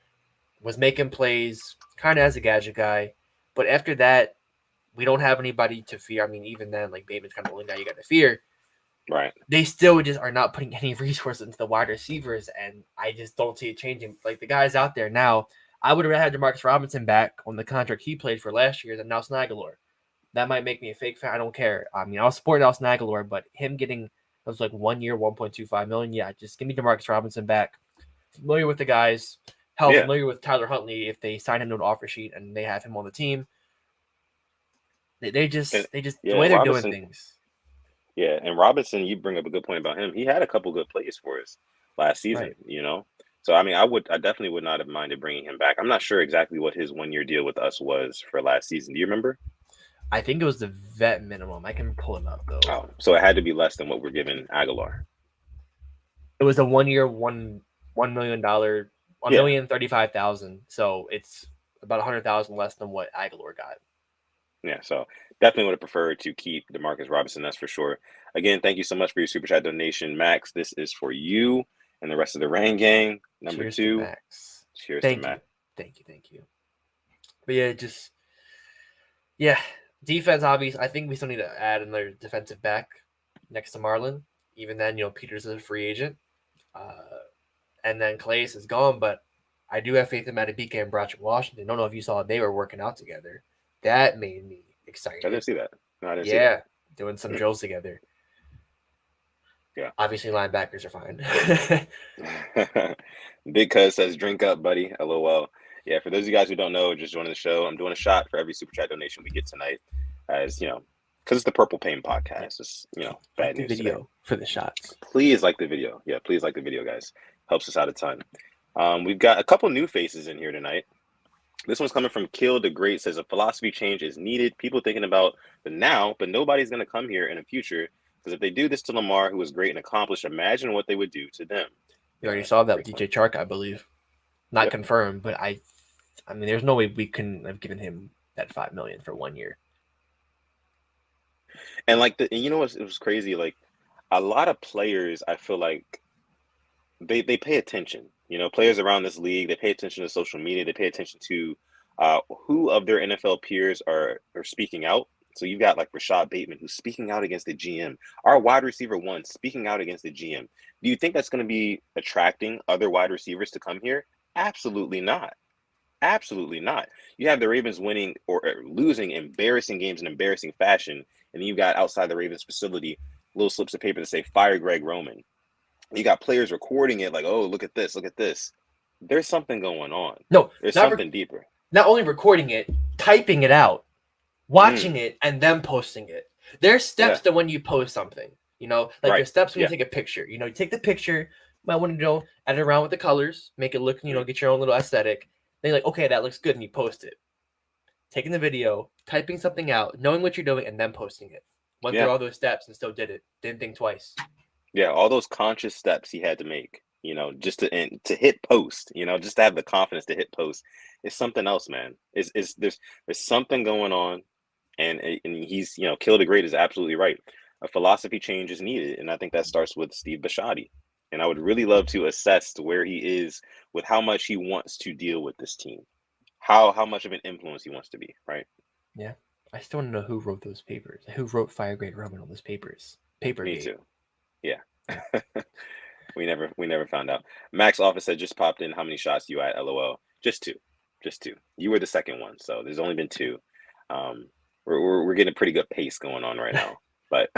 was making plays kind of as a gadget guy. But after that, we don't have anybody to fear. I mean, even then, like Bateman's kind of the only guy you got to fear. Right. They still just are not putting any resources into the wide receivers, and I just don't see it changing. Like the guys out there now, I would have had Demarcus Robinson back on the contract he played for last year than Nelson Aguilar. That might make me a fake fan. I don't care. I mean, I'll support Nelson Aguilar, but him getting those like 1 year, 1.25 million, yeah, just give me Demarcus Robinson back. Familiar with the guys, hell, Yeah. familiar with Tyler Huntley if they sign him to an offer sheet and they have him on the team. They just And the yeah, way they're doing Robinson. things. Yeah, and Robinson, you bring up a good point about him. He had a couple good plays for us last Right. season. So I mean, I definitely would not have minded bringing him back. I'm not sure exactly what his 1 year deal with us was for last season. Do you remember? I think it was the vet minimum. I can pull it up though. Oh, so it had to be less than what we're giving Aguilar. It was a 1 year, $1 million, one Yeah, million 35,000. So it's about 100,000 less than what Aguilar got. yeah. So definitely would have preferred to keep Demarcus Robinson. That's for sure. Again, thank you so much for your super chat donation, Max. This is for you and the rest of the Rain Gang. Number Cheers to two, Max. cheers to Thank you. Max. Thank you. But yeah, defense, obviously, I think we still need to add another defensive back next to Marlon. Even then, Peters is a free agent. And then Calais is gone, but I do have faith in Matabika and Broderick Washington. Don't know if you saw they were working out together. That made me I didn't excited. see that. No, I didn't see that. Yeah, doing some drills together. Yeah. Obviously, linebackers are fine. Big Cuz says, drink up, buddy. LOL. Yeah, for those of you guys who don't know, just joining the show, I'm doing a shot for every super chat donation we get tonight. As because it's the Purple Pain Yeah. podcast. It's Like bad the news today. video for the shots. Please like the video. Yeah, please like the video, guys. Helps us out a ton. We've got a couple new faces in here tonight. This one's coming from Kill the Great. Says a philosophy change is needed. People thinking about the now, but nobody's going to come here in the future. Because if they do this to Lamar, who was great and accomplished, imagine what they would do to them. We already saw that with DJ Chark, I believe. Not Yep. confirmed, but I mean, there's no way we couldn't have given him that $5 million for 1 year. And it was crazy. Like a lot of players, I feel like they pay attention. Players around this league, they pay attention to social media. They pay attention to who of their NFL peers are speaking out. So you've got like Rashad Bateman, who's speaking out against the GM. Our wide receiver one speaking out against the GM. Do you think that's going to be attracting other wide receivers to come here? Absolutely not. Absolutely not. You have the Ravens winning or losing embarrassing games in embarrassing fashion, and then you got outside the Ravens facility little slips of paper that say "Fire Greg Roman." You got players recording it like, "Oh, look at this, look at this." There's something going on. No, There's something deeper. Not only recording it, typing it out, watching it, and then posting it. There's steps to when you post something. Like there's steps when you take a picture. You take the picture, might want to edit around with the colors, make it look, get your own little aesthetic. Then you're like, okay, that looks good, and you post it. Taking the video, typing something out, knowing what you're doing, and then posting it. Went through all those steps and still did it. Didn't think twice. Yeah, all those conscious steps he had to make, just to hit post, just to have the confidence to hit post. It's something else, man. There's something going on, and he's Kill the Great is absolutely right. A philosophy change is needed, and I think that starts with Steve Bisciotti. And I would really love to assess where he is with how much he wants to deal with this team, how much of an influence he wants to be, right? Yeah, I still want to know who wrote those papers. Who wrote Fire Greg Roman on those papers? Me too. Yeah. we never found out. Max Office said just popped in. How many shots you at? LOL. Just two. You were the second one, so there's only been two. We're getting a pretty good pace going on right now. But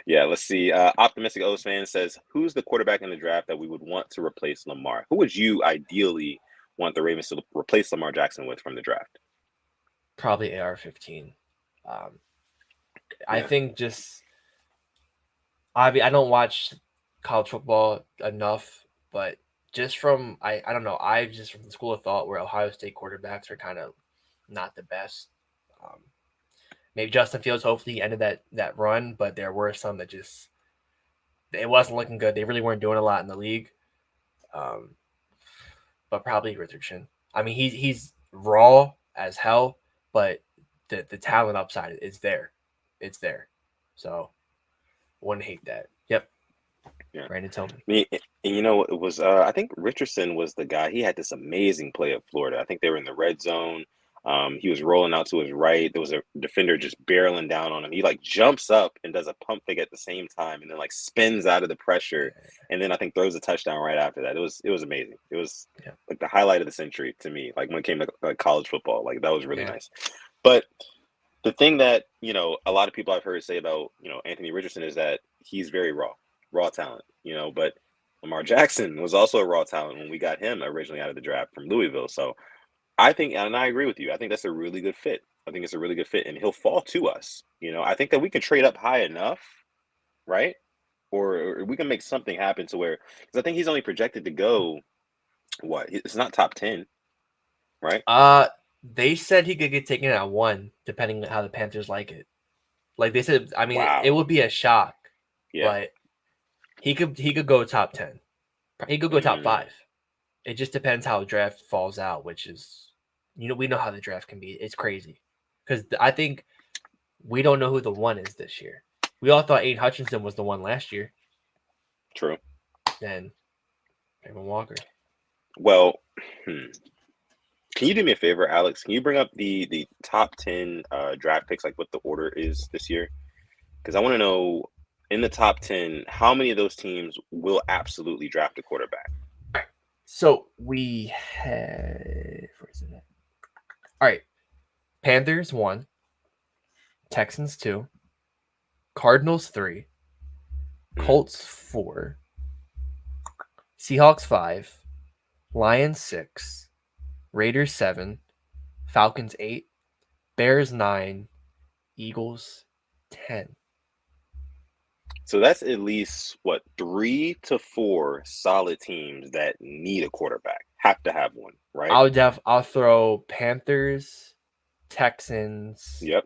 yeah, let's see. Optimistic O's fan says, who's the quarterback in the draft that we would want to replace Lamar? Who would you ideally want the Ravens to replace Lamar Jackson with from the draft? Probably AR-15. I think just I don't watch college football enough, but just from I don't know, I've just from the school of thought where Ohio State quarterbacks are kind of not the best. Maybe Justin Fields hopefully ended that run, but there were some that just it wasn't looking good. They really weren't doing a lot in the league. But probably Richardson. I mean, he's raw as hell, but the talent upside is there. It's there. So wouldn't hate that. Yep. Yeah. Brandon Tillman. And it was I think Richardson was the guy. He had this amazing play at Florida. I think they were in the red zone. He was rolling out to his right. There was a defender just barreling down on him. He like jumps up and does a pump fake at the same time, and then like spins out of the pressure, and then I think throws a touchdown right after that. It was amazing. It was like the highlight of the century to me. Like when it came to like college football, like that was really nice. But the thing that a lot of people I've heard say about Anthony Richardson is that he's very raw talent. But Lamar Jackson was also a raw talent when we got him originally out of the draft from Louisville. So I think, and I agree with you, I think that's a really good fit. I think it's a really good fit, and he'll fall to us. I think that we can trade up high enough, right? Or we can make something happen to where, because I think he's only projected to go, what? It's not top 10, right? They said he could get taken at 1, depending on how the Panthers like it. Like they said, I mean, Wow. it would be a shock, Yeah. but he could go top 10. He could go top 5. It just depends how the draft falls out, which is, we know how the draft can be. It's crazy. Because I think we don't know who the 1 is this year. We all thought Aiden Hutchinson was the 1 last year. True. Then Raymond Walker. Well, can you do me a favor, Alex? Can you bring up the top 10 draft picks, like what the order is this year? Because I want to know, in the top 10, how many of those teams will absolutely draft a quarterback? All right. So we have, where is it at? All right. Panthers 1, Texans 2, Cardinals 3, Colts 4, Seahawks 5, Lions 6, Raiders 7, Falcons 8, Bears 9, Eagles 10. So that's at least, 3 to 4 solid teams that need a quarterback. Have to have one, right? I'll throw Panthers, Texans. Yep.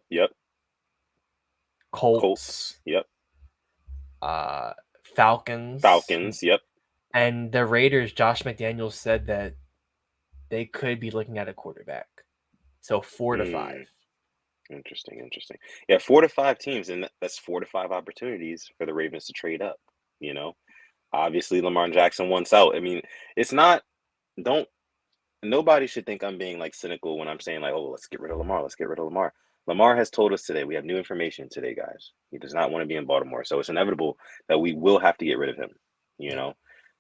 Colts. Yep. Falcons. Yep. And the Raiders, Josh McDaniels said that they could be looking at a quarterback. So 4 to 5. Interesting. Yeah, 4 to 5 teams, and that's 4 to 5 opportunities for the Ravens to trade up. Obviously Lamar Jackson wants out. I mean, it's not. Nobody should think I'm being like cynical when I'm saying like, oh, let's get rid of Lamar. Let's get rid of Lamar. Lamar has told us today. We have new information today, guys. He does not want to be in Baltimore, so it's inevitable that we will have to get rid of him.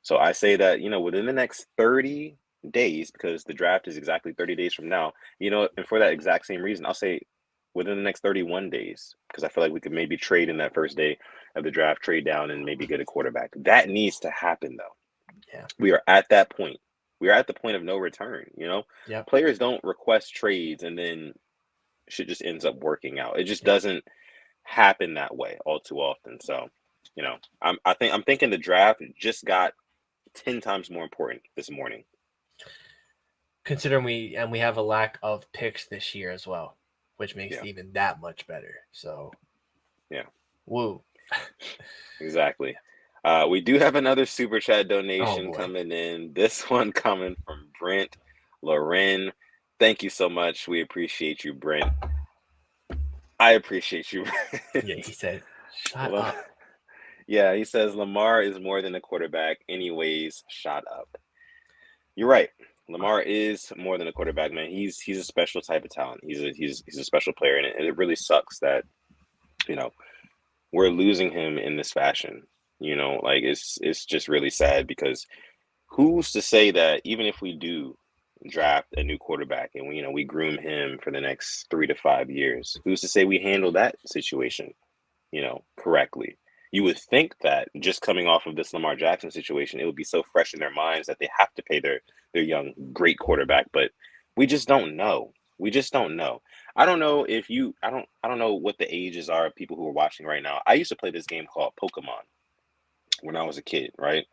So I say that within the next 30 days, because the draft is exactly 30 days from now. And for that exact same reason, I'll say within the next 31 days, because I feel like we could maybe trade in that first day of the draft, trade down, and maybe get a quarterback. That needs to happen, though. Yeah. We are at that point. We are at the point of no return, Yeah. Players don't request trades and then shit just ends up working out. It just doesn't happen that way all too often. So, I'm thinking the draft just got 10 times more important this morning. Considering we have a lack of picks this year as well, which makes it even that much better. So, woo. Exactly. We do have another super chat donation coming in. This one coming from Brent Loren. Thank you so much. We appreciate you, Brent. I appreciate you. Yeah, he said, shut up. Yeah, he says Lamar is more than a quarterback. Anyways, shut up. You're right. Lamar is more than a quarterback, man. He's a special type of talent. He's a special player, and it really sucks that we're losing him in this fashion. Like it's just really sad, because who's to say that even if we do draft a new quarterback and we groom him for the next 3 to 5 years, who's to say we handle that situation correctly? You would think that just coming off of this Lamar Jackson situation, it would be so fresh in their minds that they have to pay their young great quarterback, but we just don't know. I don't know if I don't know what the ages are of people who are watching right now. I used to play this game called Pokemon when I was a kid, right?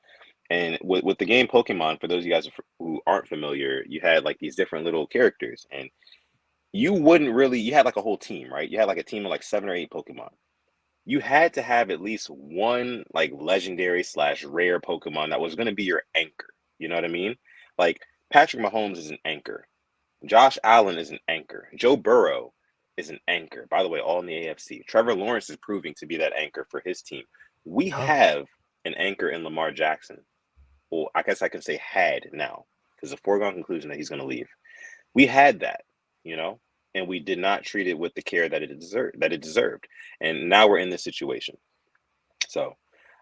And with the game Pokemon, for those of you guys who aren't familiar, you had like these different little characters, and you had like a whole team, right? You had like a team of like 7 or 8 Pokemon. you had to have at least one like legendary slash rare Pokemon that was going to be your anchor. You know what I mean? Like Patrick Mahomes is an anchor. Josh Allen is an anchor. Joe Burrow is an anchor. By the way, all in the AFC. Trevor Lawrence is proving to be that anchor for his team. We Oh, have an anchor in Lamar Jackson. Well, I guess I can say had now because it's a foregone conclusion that he's going to leave. We had that, you know, and we did not treat it with the care that it deserved. And now we're in this situation. So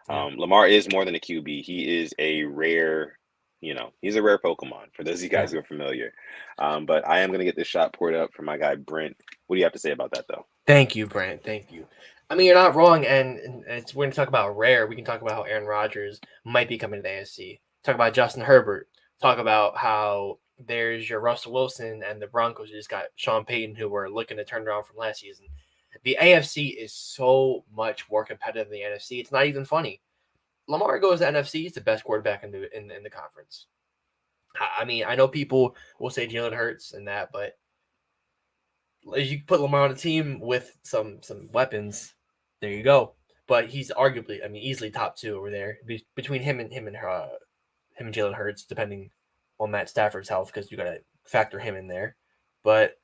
yeah, Lamar is more than a QB. He is a rare, he's a rare Pokemon for those of you yeah. guys who are familiar. But I am going to get this shot poured up for my guy, Brent. What do you have to say about that, though? Thank you, Brent. Thank you. I mean, you're not wrong, and it's we're going to talk about rare. We can talk about how Aaron Rodgers might be coming to the AFC. Talk about Justin Herbert. Talk about how there's your Russell Wilson and the Broncos who just got Sean Payton, who were looking to turn around from last season. The AFC is so much more competitive than the NFC. It's not even funny. Lamar goes to NFC. He's the best quarterback in the conference. I mean, I know people will say Jalen Hurts and that, but you put Lamar on a team with some weapons, there you go. But he's arguably, I mean, easily top two over there between him and Jalen Hurts, depending on Matt Stafford's health, because you got to factor him in there. But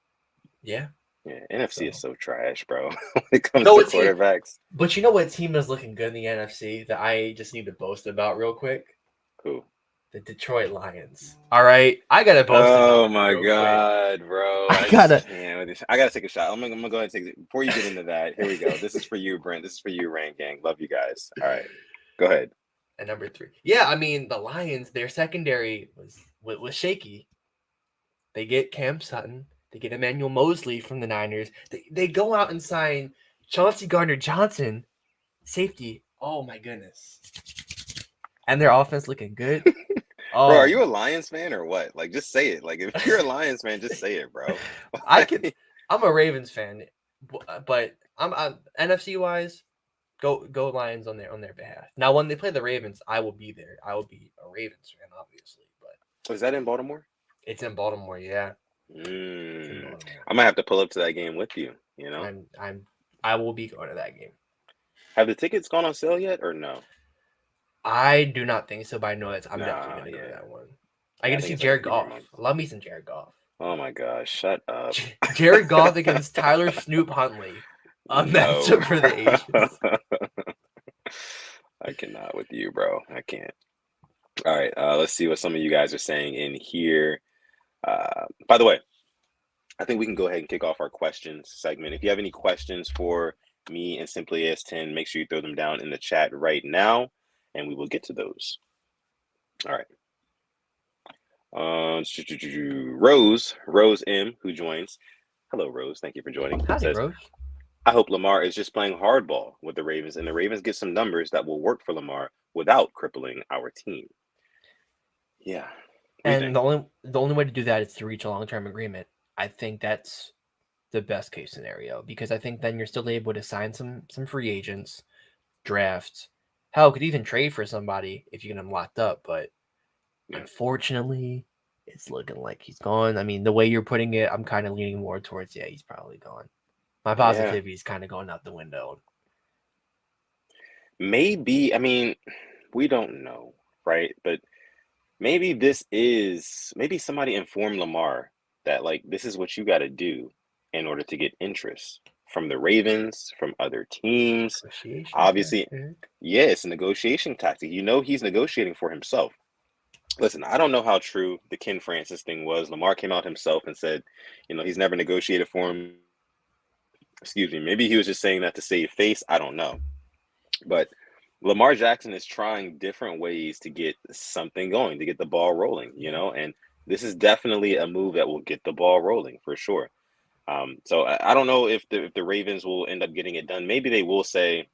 yeah, Yeah, NFC is so so trash, bro. When it you comes know to what team? quarterbacks. But you know what team is looking good in the NFC that I just need to boast about real quick? Cool. The Detroit Lions. All right, I gotta boast about Oh them my real quick. God, bro. I I just gotta. can't with this. I gotta take a shot. I'm gonna go ahead and take it. Before you get into that, here we go. This is for you, Brent. This is for you, Rain Gang. Love you guys. All right. Go ahead. At number three. Yeah, I mean the Lions, their secondary was shaky. They get Cam Sutton, they get Emmanuel Mosley from the Niners. They go out and sign Chauncey Gardner Johnson, safety. Oh my goodness. And their offense looking good. Bro, are Oh you a my. Lions fan or what? Like, just say it. Like, if you're a Lions fan, just say it, bro. I could I'm a Ravens fan, but I'm NFC wise, go Lions on their behalf. Now when they play the Ravens, I will be there. I will be a Ravens fan, obviously, but Was that in Baltimore? it's in Baltimore, yeah. It's in Mm. Baltimore. I might have to pull up to that game with you, I will be going to that game. Have the tickets gone on sale yet or no? I do not think so, but I know that I'm definitely Nah, gonna go to yeah. that one. I Yeah, get I to think see it's like a Jared few more Goff. months. Love me some Jared Goff. Oh my gosh, shut up. Jared Goff against Tyler Snoop Huntley. A No. matchup for the ages. I cannot with you, bro. I can't. All right, let's see what some of you guys are saying in here. By the way, I think we can go ahead and kick off our questions segment. If you have any questions for me and Simply AS10, make sure you throw them down in the chat right now, and we will get to those. All right. Rose M, who joins. Hello, Rose. Thank you for joining. Howdy, Says, Rose. I hope Lamar is just playing hardball with the Ravens, and the Ravens get some numbers that will work for Lamar without crippling our team. Yeah. What do you And think? the only way to do that is to reach a long term agreement. I think that's the best case scenario because I think then you're still able to sign some free agents, draft. Hell, could even trade for somebody if you get him locked up. But Yeah. unfortunately, it's looking like he's gone. I mean, the way you're putting it, I'm kind of leaning more towards he's probably gone. My Yeah. positivity is kind of going out the window. Maybe, I mean, we don't know, right? But maybe somebody informed Lamar that like this is what you got to do in order to get interest from the Ravens, from other teams. Negotiation Obviously, tactic. yeah, it's a negotiation tactic. He's negotiating for himself. Listen, I don't know how true the Ken Francis thing was. Lamar came out himself and said, he's never negotiated for him. Excuse me. Maybe he was just saying that to save face. I don't know. But Lamar Jackson is trying different ways to get something going, to get the ball rolling, and this is definitely a move that will get the ball rolling for sure. So I don't know if the Ravens will end up getting it done. Maybe they will say,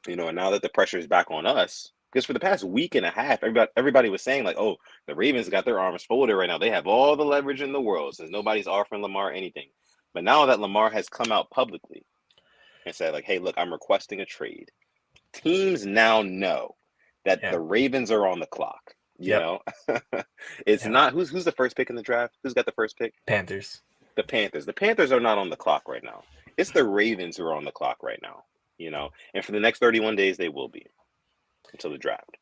and now that the pressure is back on us, because for the past week and a half, everybody was saying like, oh, the Ravens got their arms folded right now. They have all the leverage in the world since nobody's offering Lamar anything. But now that Lamar has come out publicly and said like, hey, look, I'm requesting a trade. Teams now know that Yeah. the Ravens are on the clock. Yep. It's Yep. not who's the first pick in the draft. Who's got the first pick? Panthers. The Panthers. The Panthers are not on the clock right now. It's the Ravens who are on the clock right now. you know, and for the next 31 days they will be until the draft.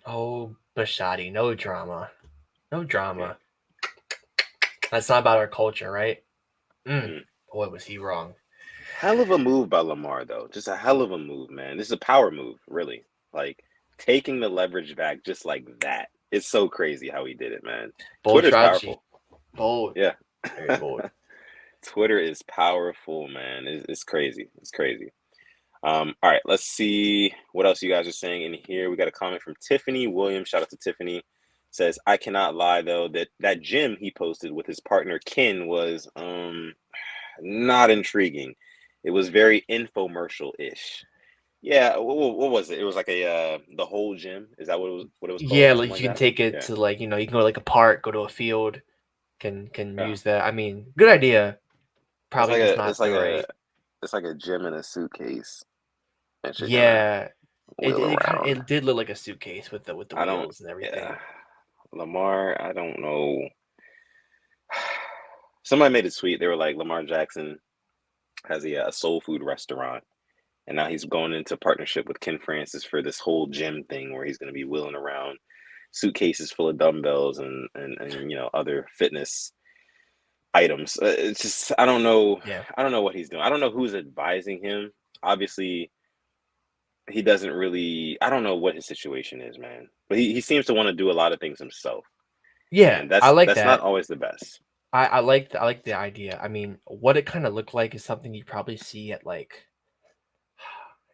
Oh, Bashotti, no drama. No drama. Yeah. That's not about our culture, right? Mm. Boy, was he wrong. Hell of a move by Lamar, though. Just a hell of a move, man. This is a power move, really. Like taking the leverage back just like that. It's so crazy how he did it, man. Bold Twitter's strategy. powerful. Bold. Yeah. Very bold. Twitter is powerful, man. It's crazy. It's crazy. All right, let's see what else you guys are saying in here. We got a comment from Tiffany Williams. Shout out to Tiffany. Says, I cannot lie though, that gym he posted with his partner Ken was not intriguing. It was very infomercial-ish. Yeah, what was it? It was like a the whole gym. Is that what it was called? Yeah, Something like like you can that? take it Yeah. to like, you know, you can go to like a park, go to a field, can Yeah. use that. I mean, good idea. It's Probably like just a not it's like the a right. it's like a gym in a suitcase that you're gonna Yeah. It wheel it kind of around. it did look like a suitcase with the I don't wheels and yeah. everything. Lamar, I don't know. Somebody made a tweet. They were like, Lamar Jackson has a soul food restaurant, and now he's going into partnership with Ken Francis for this whole gym thing where he's going to be wheeling around suitcases full of dumbbells and you know other fitness items. It's just I don't know. Yeah. I don't know what he's doing. I don't know who's advising him. Obviously, he doesn't really. I don't know what his situation is, man. But he seems to want to do a lot of things himself, Yeah, and I like that's not that. always the best. I like the idea. I mean, what it kind of looked like is something you probably see at like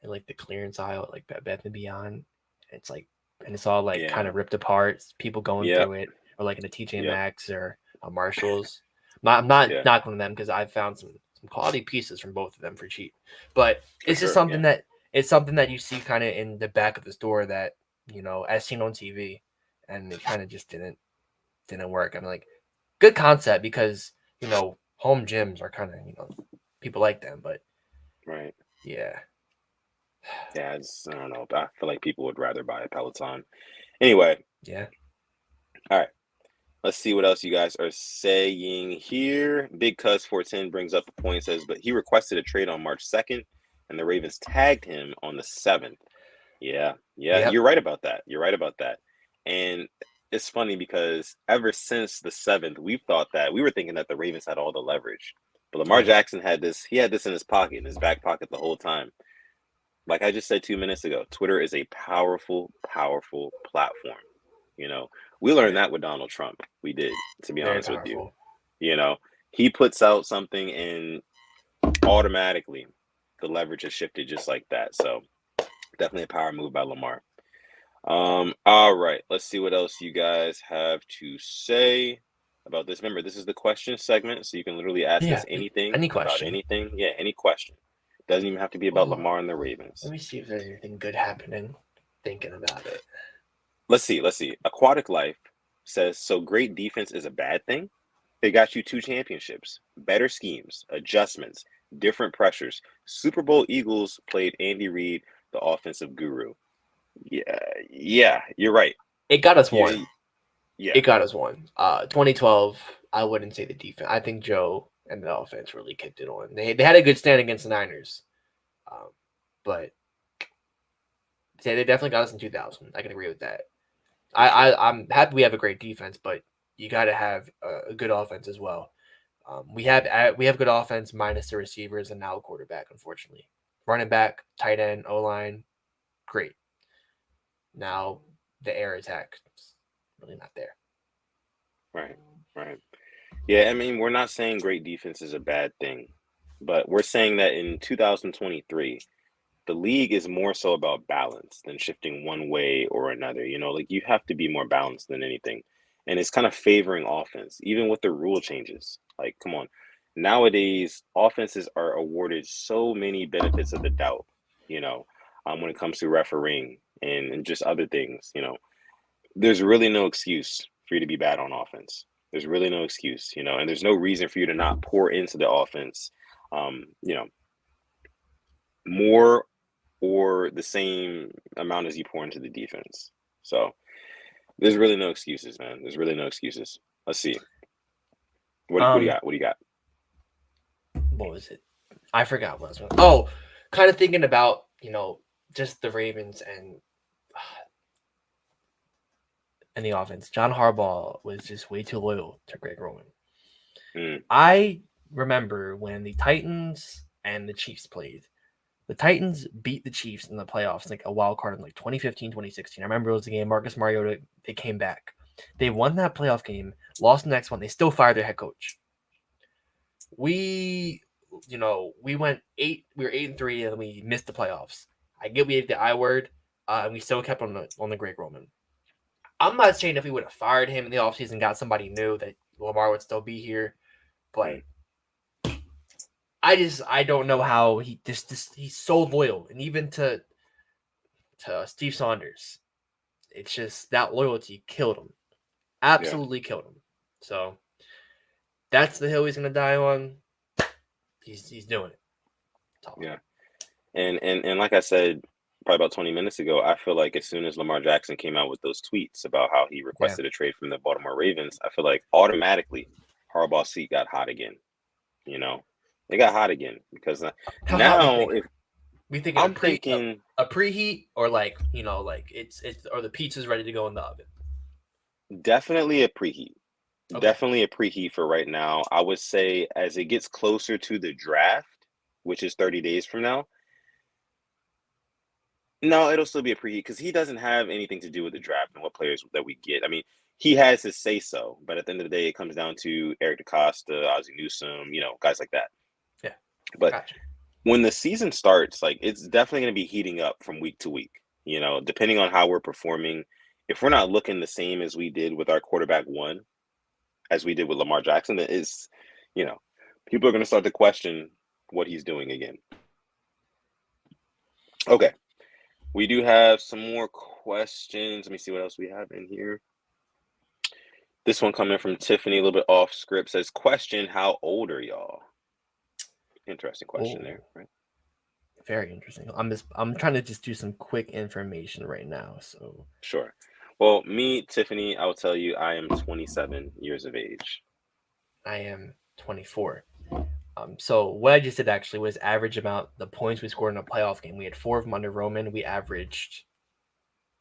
in like the clearance aisle at like Bed and Beyond. It's like and it's all like kind Yeah. of ripped apart, people going Yep. through it, or like in a TJ Yep. Maxx or a Marshalls. I'm not Yeah. knocking them because I've found some quality pieces from both of them for cheap. But For it's just sure. Yeah. something that you see kind of in the back of the store that, you know, as seen on TV, and it kind of just didn't work. I'm like, good concept because, you know, home gyms are kind of, you know, people like them, but Right. yeah. Yeah. I don't know. But I feel like people would rather buy a Peloton. Anyway. Yeah. All right. Let's see what else you guys are saying here. Big Cuz 410 brings up a point, says, but he requested a trade on March 2nd, and the Ravens tagged him on the 7th. Yeah, yeah, Yep. you're right about that. You're right about that. And it's funny because ever since the 7th, we've thought that we were thinking that the Ravens had all the leverage. But Lamar Yeah. Jackson had this, he had this in his pocket, in his back pocket the whole time. Like I just said 2 minutes ago, Twitter is a powerful, powerful platform. You know, we learned Yeah. that with Donald Trump. We did, to be Very honest with you. powerful. You know, he puts out something and automatically the leverage has shifted just like that. So definitely a power move by Lamar. All right, let's see what else you guys have to say about this. Remember, this is the question segment, so you can literally ask Yeah. us anything Any about question. anything. Yeah, any question. Doesn't even have to be about Oh, Lamar and the let Ravens. me see if there's anything good happening. Thinking about it. Let's see. Let's see. Aquatic Life says, so great defense is a bad thing? They got you 2 championships, better schemes, adjustments, different pressures. Super Bowl Eagles played Andy Reid, the offensive guru. Yeah, yeah, you're right. It got us one. Yeah, It got us one. 2012. I wouldn't say the defense. I think Joe and the offense really kicked it on. They had a good stand against the Niners, but they definitely got us in 2000. I can agree with that. for sure. I'm happy we have a great defense, but you got to have a good offense as well. We have good offense minus the receivers and now a quarterback. Unfortunately, running back, tight end, O line, great. Now the air attack is really not there. Right, right. Yeah, I mean, we're not saying great defense is a bad thing, but we're saying that in 2023, the league is more so about balance than shifting one way or another. You know, like you have to be more balanced than anything. And it's kind of favoring offense, even with the rule changes. Like, come on. Nowadays, offenses are awarded so many benefits of the doubt, you know, when it comes to refereeing and just other things, you know. There's really no excuse for you to be bad on offense. There's really no excuse, you know, and there's no reason for you to not pour into the offense, you know, more or the same amount as you pour into the defense. So there's really no excuses, man. There's really no excuses. Let's see. What do you Um, got? What do you got? what was it? I forgot what was. Oh, kind of thinking about, just the Ravens and the offense. John Harbaugh was just way too loyal to Greg Roman. Mm, I remember when the Titans and the Chiefs played. The Titans beat the Chiefs in the playoffs, like a wild card in like 2015, 2016. I remember it was the game. Marcus Mariota, they came back. They won that playoff game, lost the next one. They still fired their head coach. We went 8. We were 8-3, and we missed the playoffs. I get we ate the I word, and we still kept on the Greg Roman. I'm not saying if we would have fired him in the offseason, got somebody new, that Lamar would still be here, but I don't know how he's so loyal, and even to Steve Saunders, it's just that loyalty killed him, yeah, absolutely killed him. So that's the hill he's gonna die on. He's doing it. yeah. And like I said, probably about 20 minutes ago, I feel like as soon as Lamar Jackson came out with those tweets about how he Yeah. requested a trade from the Baltimore Ravens, I feel like automatically Harbaugh's seat got hot again. It got hot again because How now if we thinking I'm thinking a preheat, or like it's or the pizza's ready to go in the oven. definitely a preheat. Okay. Definitely a preheat for right now. I would say as it gets closer to the draft, which is 30 days from now, no, it'll still be a preheat because he doesn't have anything to do with the draft and what players that we get. I mean, he has his say so, but at the end of the day, it comes down to Eric DeCosta, Ozzie Newsome, guys like that. Yeah. But Gotcha. when the season starts, like it's definitely going to be heating up from week to week. Depending on how we're performing. If we're not looking the same as we did with our quarterback one, as we did with Lamar Jackson, that is, people are going to start to question what he's doing again. Okay. We do have some more questions. Let me see what else we have in here. This one coming from Tiffany, a little bit off script, says, question, how old are y'all? Interesting question there, right? Very interesting. I'm trying to just do some quick information right now. So Sure. Well, me, Tiffany, I'll tell you, I am 27 years of age. I am 24. So what I just did actually was average amount the points we scored in a playoff game. We had 4 of them under Roman. We averaged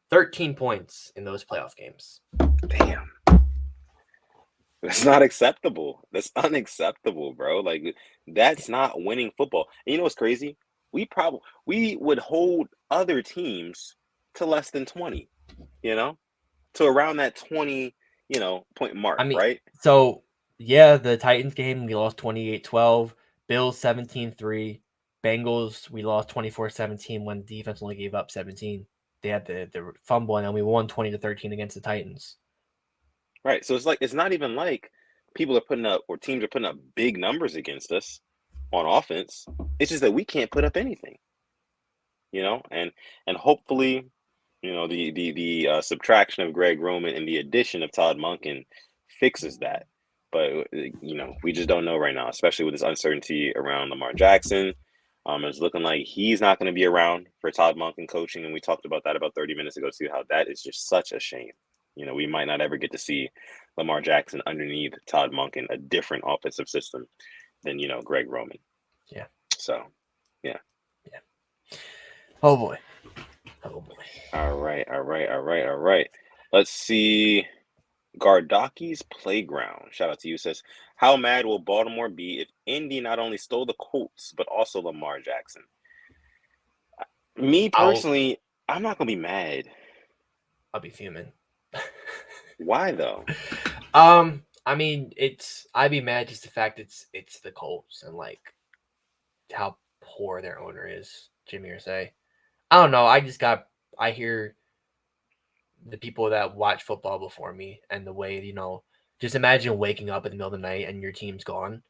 13 points in those playoff games. Damn. That's not acceptable. That's unacceptable, bro. Like, that's not winning football. And you know what's crazy? We would hold other teams to less than 20, to around that 20, point mark, right? So yeah, the Titans game, we lost 28-12. Bills 17-3. Bengals, we lost 24-17 when defense only gave up 17. They had the fumble, and then we won 20-13 against the Titans. Right. So it's not even like people are putting up, or teams are putting up big numbers against us on offense. It's just that we can't put up anything, and hopefully, the subtraction of Greg Roman and the addition of Todd Monken fixes that. But we just don't know right now, especially with this uncertainty around Lamar Jackson. It's looking like he's not going to be around for Todd Monken coaching, and we talked about that about 30 minutes ago too. How that is just such a shame. We might not ever get to see Lamar Jackson underneath Todd Monken, a different offensive system than Greg Roman. Yeah. So, yeah. Yeah. Oh boy. All right. Let's see. Gardaki's Playground, shout out to you, says, how mad will Baltimore be if Indy not only stole the Colts, but also Lamar Jackson? Me personally, I'm not going to be mad. I'll be fuming. Why, though? I mean, I'd be mad just the fact it's the Colts and like how poor their owner is, Jimmy Irsay. I don't know. I hear the people that watch football before me and the way, just imagine waking up in the middle of the night and your team's gone.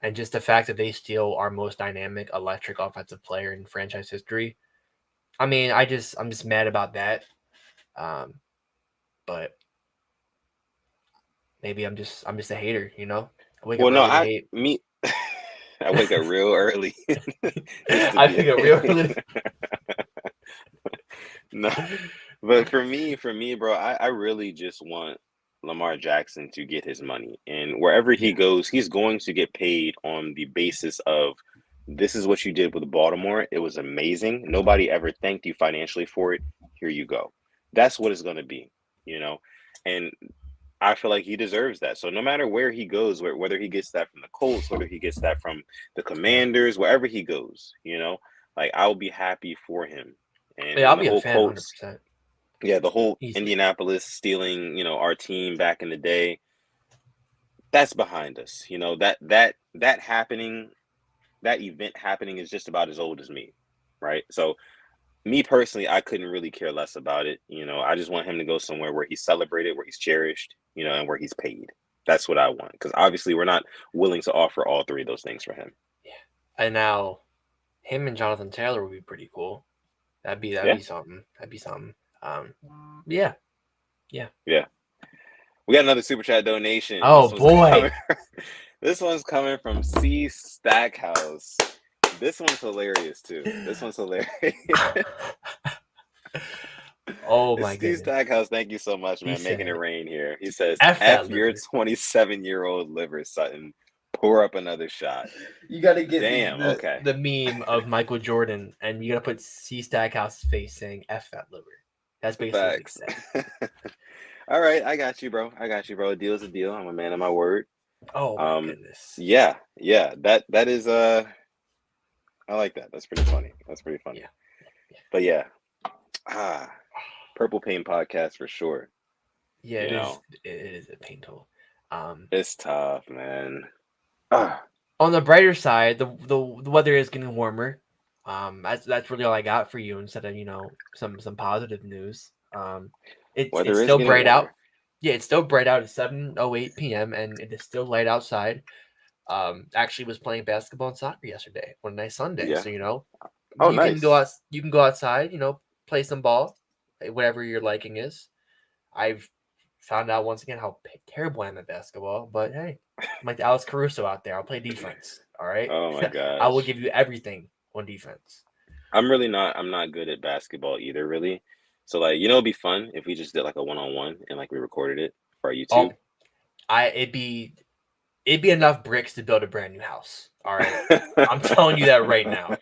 And just the fact that they steal our most dynamic, electric offensive player in franchise history. I mean, I'm just mad about that. But maybe I'm just a hater, I wake up early to hate. I wake up real early. I wake up real early. No, but for me, bro, I really just want Lamar Jackson to get his money, and wherever he goes, he's going to get paid on the basis of This is what you did with Baltimore. It was amazing. Nobody ever thanked you financially for it. Here you go. That's what it's going to be, you know? And I feel like he deserves that. So no matter where he goes, whether he gets that from the Colts, whether he gets that from the Commanders, wherever he goes, like I'll be happy for him. Yeah, I'll And the be a whole fan Colts, 100%. yeah, the whole Easily. Indianapolis stealing, our team back in the day, that's behind us. That happening, that event happening is just about as old as me, right? So me personally, I couldn't really care less about it. I just want him to go somewhere where he's celebrated, where he's cherished, and where he's paid. That's what I want. Because obviously we're not willing to offer all three of those things for him. Yeah. And now him and Jonathan Taylor would be pretty cool. That'd be something. That'd be something. Yeah. Yeah. Yeah. We got another super chat donation. Oh boy. This one's coming from C Stackhouse. This one's hilarious too. This one's hilarious. Oh my Steve goodness. Stackhouse, thank you so much, man. He Making said, it rain here. He says, F your 27-year-old liver, Sutton. Pour up another shot. You gotta get okay. the meme of Michael Jordan, and you gotta put C Stackhouse's face saying F that liver. That's basically Facts. All right, I got you, bro. A deal is a deal. I'm a man of my word. Oh my goodness. Yeah. That is I like that. That's pretty funny. Yeah. But yeah. Purple Pain podcast for sure. Yeah, it is a pain toll. It's tough, man. On the brighter side, the weather is getting warmer. That's really all I got for you instead of some positive news. It's still bright out. Yeah, it's still bright out at 7:08 p.m. and it is still light outside. Actually was playing basketball and soccer yesterday on a nice Sunday. Yeah. So Nice. can go out. You can go outside. Play some ball, whatever your liking is. I've found out once again how terrible I am at basketball. But hey, I'm like Alex Caruso out there. I'll play defense. All right. Oh my gosh. I will give you everything on defense. I'm not good at basketball either, really. So like, it'd be fun if we just did like a one-on-one and like we recorded it for our YouTube. It'd be enough bricks to build a brand new house. All right. I'm telling you that right now.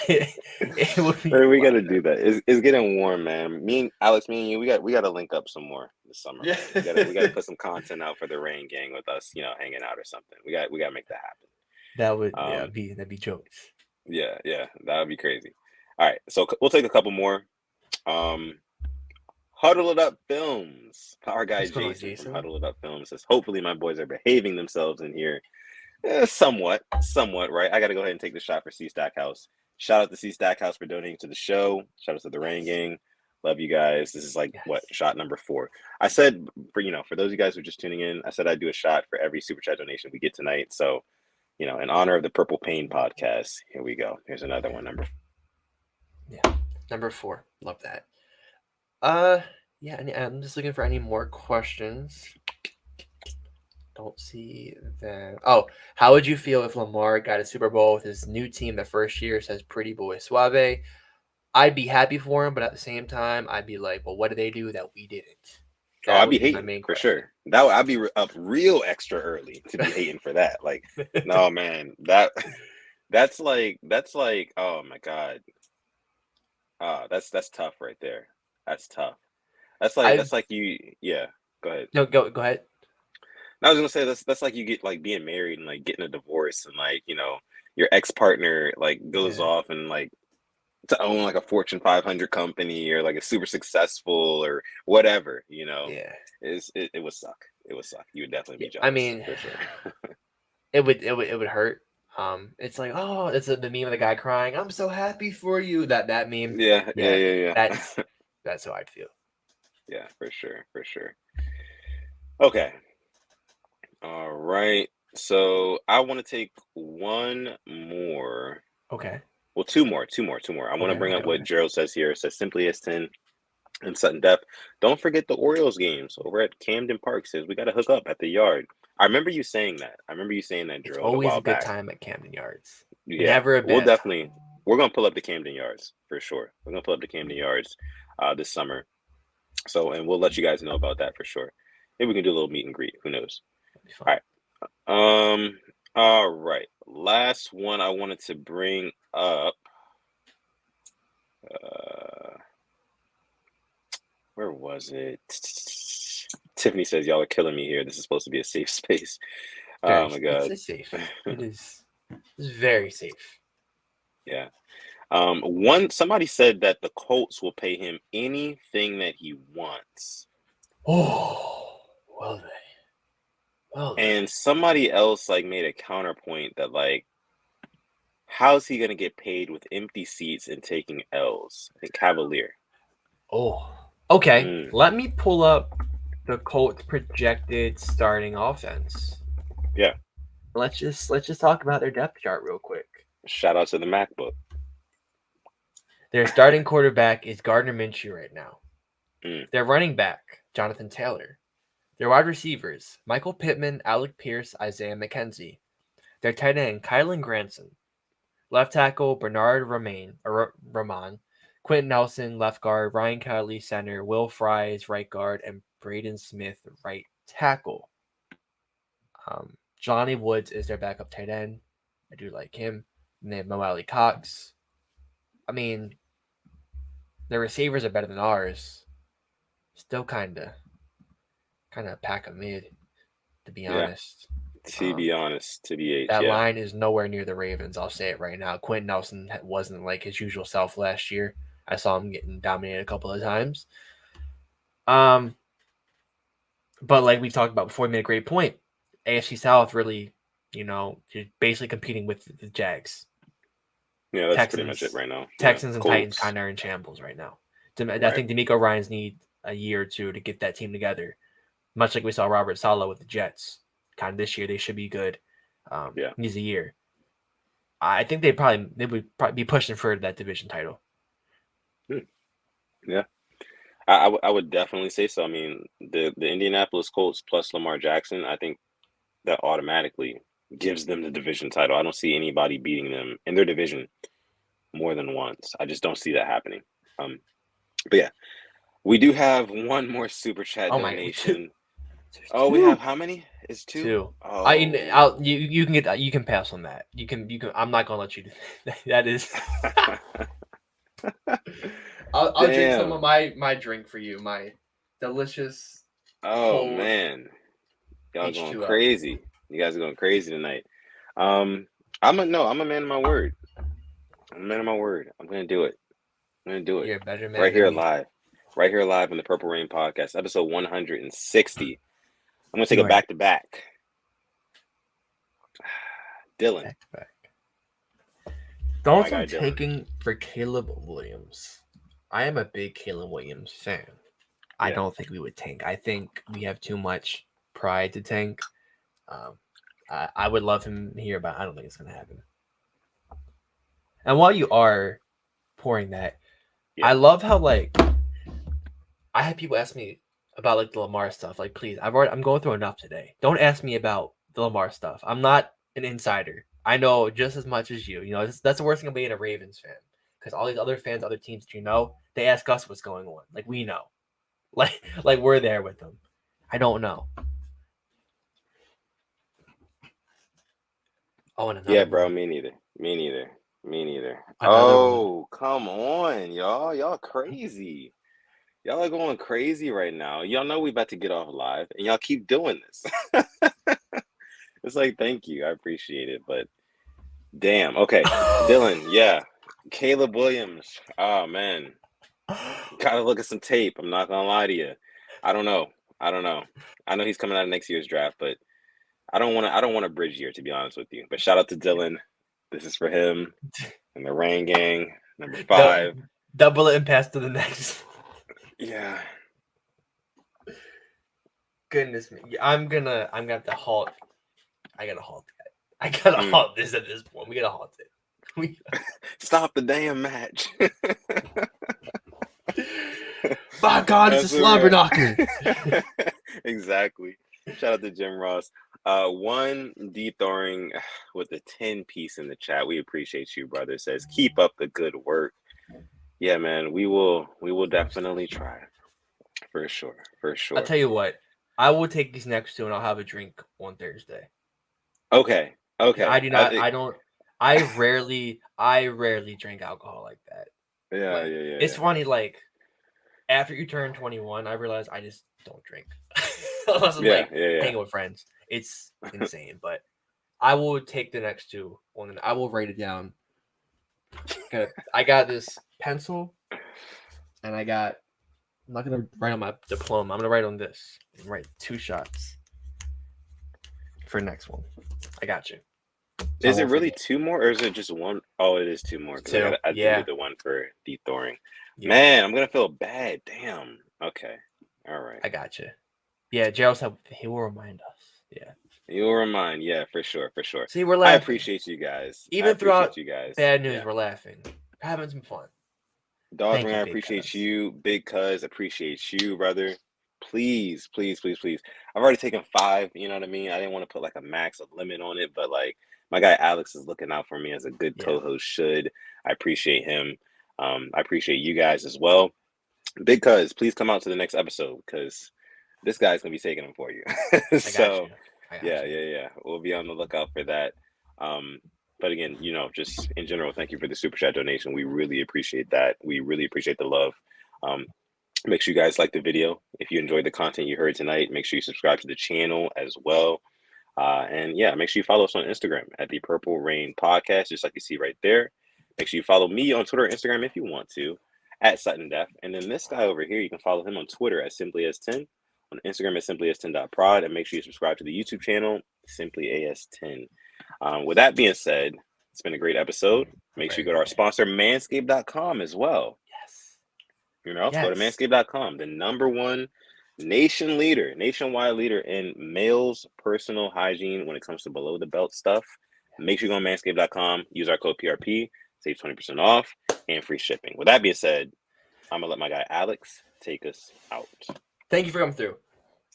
It would be we got to do that. It's getting warm, man. Alex, me and you, we got to link up some more this summer. Yeah. We got to put some content out for the Rain Gang with us, hanging out or something. We got to make that happen. That would that'd be jokes. Yeah, that would be crazy. All right, so we'll take a couple more. Huddle It Up Films. Our guy Jason from Huddle It Up Films says, hopefully my boys are behaving themselves in here. Somewhat, right? I got to go ahead and take the shot for C Stackhouse. Shout out to C Stackhouse for donating to the show. Shout out to the Rain Gang. Love you guys. This is shot number 4. I said for those of you guys who are just tuning in, I said I'd do a shot for every super chat donation we get tonight. So, in honor of the Purple Pain podcast, here we go. Here's another one, number 4. Love that. Yeah, and I'm just looking for any more questions. Don't see that. Oh, how would you feel if Lamar got a Super Bowl with his new team the first year? Says Pretty Boy Suave. I'd be happy for him, but at the same time, I'd be like, well, what did they do that we didn't? I'd be hating for sure. I'd be up real extra early to be hating for that. Like, no, man, that's like, oh my God. That's tough right there. That's tough. That's like you. Yeah, go ahead. No, go ahead. I was gonna say that's like you get like being married and like getting a divorce and like your ex-partner like goes off and like to own like a Fortune 500 company or like a super successful or whatever. Yeah, it would suck. It would suck. You would definitely be jealous. I mean, for sure. it would hurt. It's like, oh, it's the meme of the guy crying. I'm so happy for you. That meme. Yeah. That's how I'd feel. Yeah, for sure. Okay. All right. So I want to take one more. Okay. Well, two more. I want to bring up what Gerald says here. It says simply as 10 and Sutton Def. Don't forget the Orioles games over at Camden Park. Says we got to hook up at the yard. I remember you saying that. Gerald. It's always a good time at Camden Yards. Yeah. Never a bad time. We're going to pull up the Camden Yards for sure. We're going to pull up the Camden Yards this summer. So, and we'll let you guys know about that for sure. Maybe we can do a little meet and greet. Who knows? All right. All right. last one I wanted to bring up. Where was it? Tiffany says y'all are killing me here. This is supposed to be a safe space. Oh my god. It's safe. It is. It's very safe. Yeah. Somebody said that the Colts will pay him anything that he wants. Oh, well they. Well they. And somebody else like made a counterpoint that like, how's he gonna get paid with empty seats and taking L's? I think Cavalier. Oh. Okay. Let me pull up the Colts projected starting offense. Yeah. Let's just talk about their depth chart real quick. Shout out to the MacBook. Their starting quarterback is Gardner Minshew right now. Mm. Their running back, Jonathan Taylor. Their wide receivers, Michael Pittman, Alec Pierce, Isaiah McKenzie. Their tight end, Kylan Granson. Left tackle, Bernard Rahman. Quentin Nelson, left guard. Ryan Kelly, center. Will Fry is right guard. And Braden Smith, right tackle. Johnny Woods is their backup tight end. I do like him. And they have Mo Alley Cox. I mean, their receivers are better than ours. Still kind of pack a mid, to be honest. To be honest, TBH, that line is nowhere near the Ravens. I'll say it right now. Quentin Nelson wasn't like his usual self last year. I saw him getting dominated a couple of times. But like we talked about before, he made a great point. AFC South really, you're basically competing with the Jags. Yeah, that's Texans, pretty much it right now. Texans and Colts. Titans kind of are in shambles right now. I think DeMeco Ryans need a year or two to get that team together. Much like we saw Robert Saleh with the Jets. Kind of this year, they should be good. Needs a year. I think they would probably be pushing for that division title. Yeah, I would definitely say so. I mean, the Indianapolis Colts plus Lamar Jackson, I think that automatically gives them the division title. I don't see anybody beating them in their division more than once. I just don't see that happening. But yeah, we do have one more super chat donation. Oh, we have how many? It's two. Oh, you can get that. You can pass on that. You can. I'm not gonna let you do that. That is. I'll drink some of my drink for you. My delicious. Oh man, y'all H2O. Going crazy. You guys are going crazy tonight. I'm a man of my word. I'm a man of my word. I'm gonna do it. You're a better man. Right here live on the Purple Rain Podcast, episode 160. I'm gonna take a back-to-back. Dylan. Back-to-back. Don't I'm taking for Caleb Williams. I am a big Caleb Williams fan. Yeah. I don't think we would tank. I think we have too much pride to tank. I would love him here, but I don't think it's going to happen. And while you are pouring that, I love how, like, I had people ask me about, like, the Lamar stuff. Like, please, I'm going through enough today. Don't ask me about the Lamar stuff. I'm not an insider. I know just as much as you. That's the worst thing about being a Ravens fan. Because all these other fans, other teams that they ask us what's going on. Like, we know. Like we're there with them. I don't know. Oh, and yeah, bro, me neither. Oh, come on, y'all. Y'all crazy. Y'all are going crazy right now. Y'all know we about to get off live, and y'all keep doing this. It's like, thank you. I appreciate it, but damn. Okay, Dylan, yeah. Caleb Williams. Oh, man. Gotta look at some tape. I'm not gonna lie to you. I don't know. I know he's coming out of next year's draft, but I don't want to bridge year, to be honest with you. But shout out to Dylan. This is for him and the Rain Gang, number 5. Double it and pass to the next. Yeah. Goodness me. I'm gonna have to halt. I gotta halt that. I gotta halt this at this point. We gotta halt it. Stop the damn match. By God, it's a slobber knocker. Exactly. Shout out to Jim Ross. One D-Thoring with a 10 piece in the chat. We appreciate you, brother. Says, keep up the good work. Yeah, man, we will definitely try. For sure. I'll tell you what. I will take these next two and I'll have a drink on Thursday. Okay. Okay. I do not. I don't. I rarely drink alcohol like that. Yeah, Like, yeah. it's funny. Like after you turn 21, I realized I just don't drink unless I'm like hanging with friends. It's insane, but I will take the next two. One, I will write it down. I got this pencil, and I'm not gonna write on my diploma. I'm gonna write on this and write 2 shots for next one. I got you. So is it really 2 more, or is it just 1? Oh, it is 2 more because I did do the one for de-thawing. Yeah. Man, I'm gonna feel bad. Damn. Okay. All right. I got you. Yeah, Gerald said he will remind us. Yeah. You'll remind. Yeah, for sure. See, we're laughing. I appreciate you guys. Even throughout bad news, we're laughing. We're having some fun. Dog Ring, I appreciate you. Big Cuz, appreciate you, brother. Please. I've already taken 5, you know what I mean? I didn't want to put like a max, a limit on it, but like my guy Alex is looking out for me as a good co-host should. I appreciate him. I appreciate you guys as well. Big Cuz, please come out to the next episode because this guy's gonna be taking them for you. So yeah. We'll be on the lookout for that. But again, you know, just in general, thank you for the super chat donation. We really appreciate that. We really appreciate the love. Make sure you guys like the video. If you enjoyed the content you heard tonight, make sure you subscribe to the channel as well. And yeah, make sure you follow us on Instagram at the Purple Rain Podcast, just like you see right there. Make sure you follow me on Twitter and Instagram if you want to, at Sutton Def. And then this guy over here, you can follow him on Twitter at SimplyAs10, on Instagram at SimplyAs10.prod, and make sure you subscribe to the YouTube channel, SimplyAs10. With that being said, it's been a great episode. Make sure you go to our sponsor, manscaped.com as well. Yes. You know, go to manscaped.com, the #1 nationwide leader in males' personal hygiene when it comes to below the belt stuff. Make sure you go on manscaped.com, use our code PRP, save 20% off and free shipping. With that being said, I'm gonna let my guy Alex take us out. Thank you for coming through.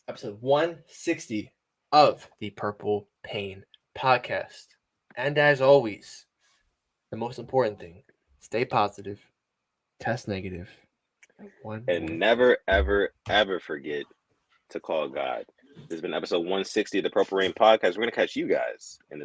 Episode 160 of the Purple Pain Podcast. And as always, the most important thing, stay positive, test negative, and never, ever forget to call God. This has been episode 160 of the Purple Rain Podcast. We're going to catch you guys in the next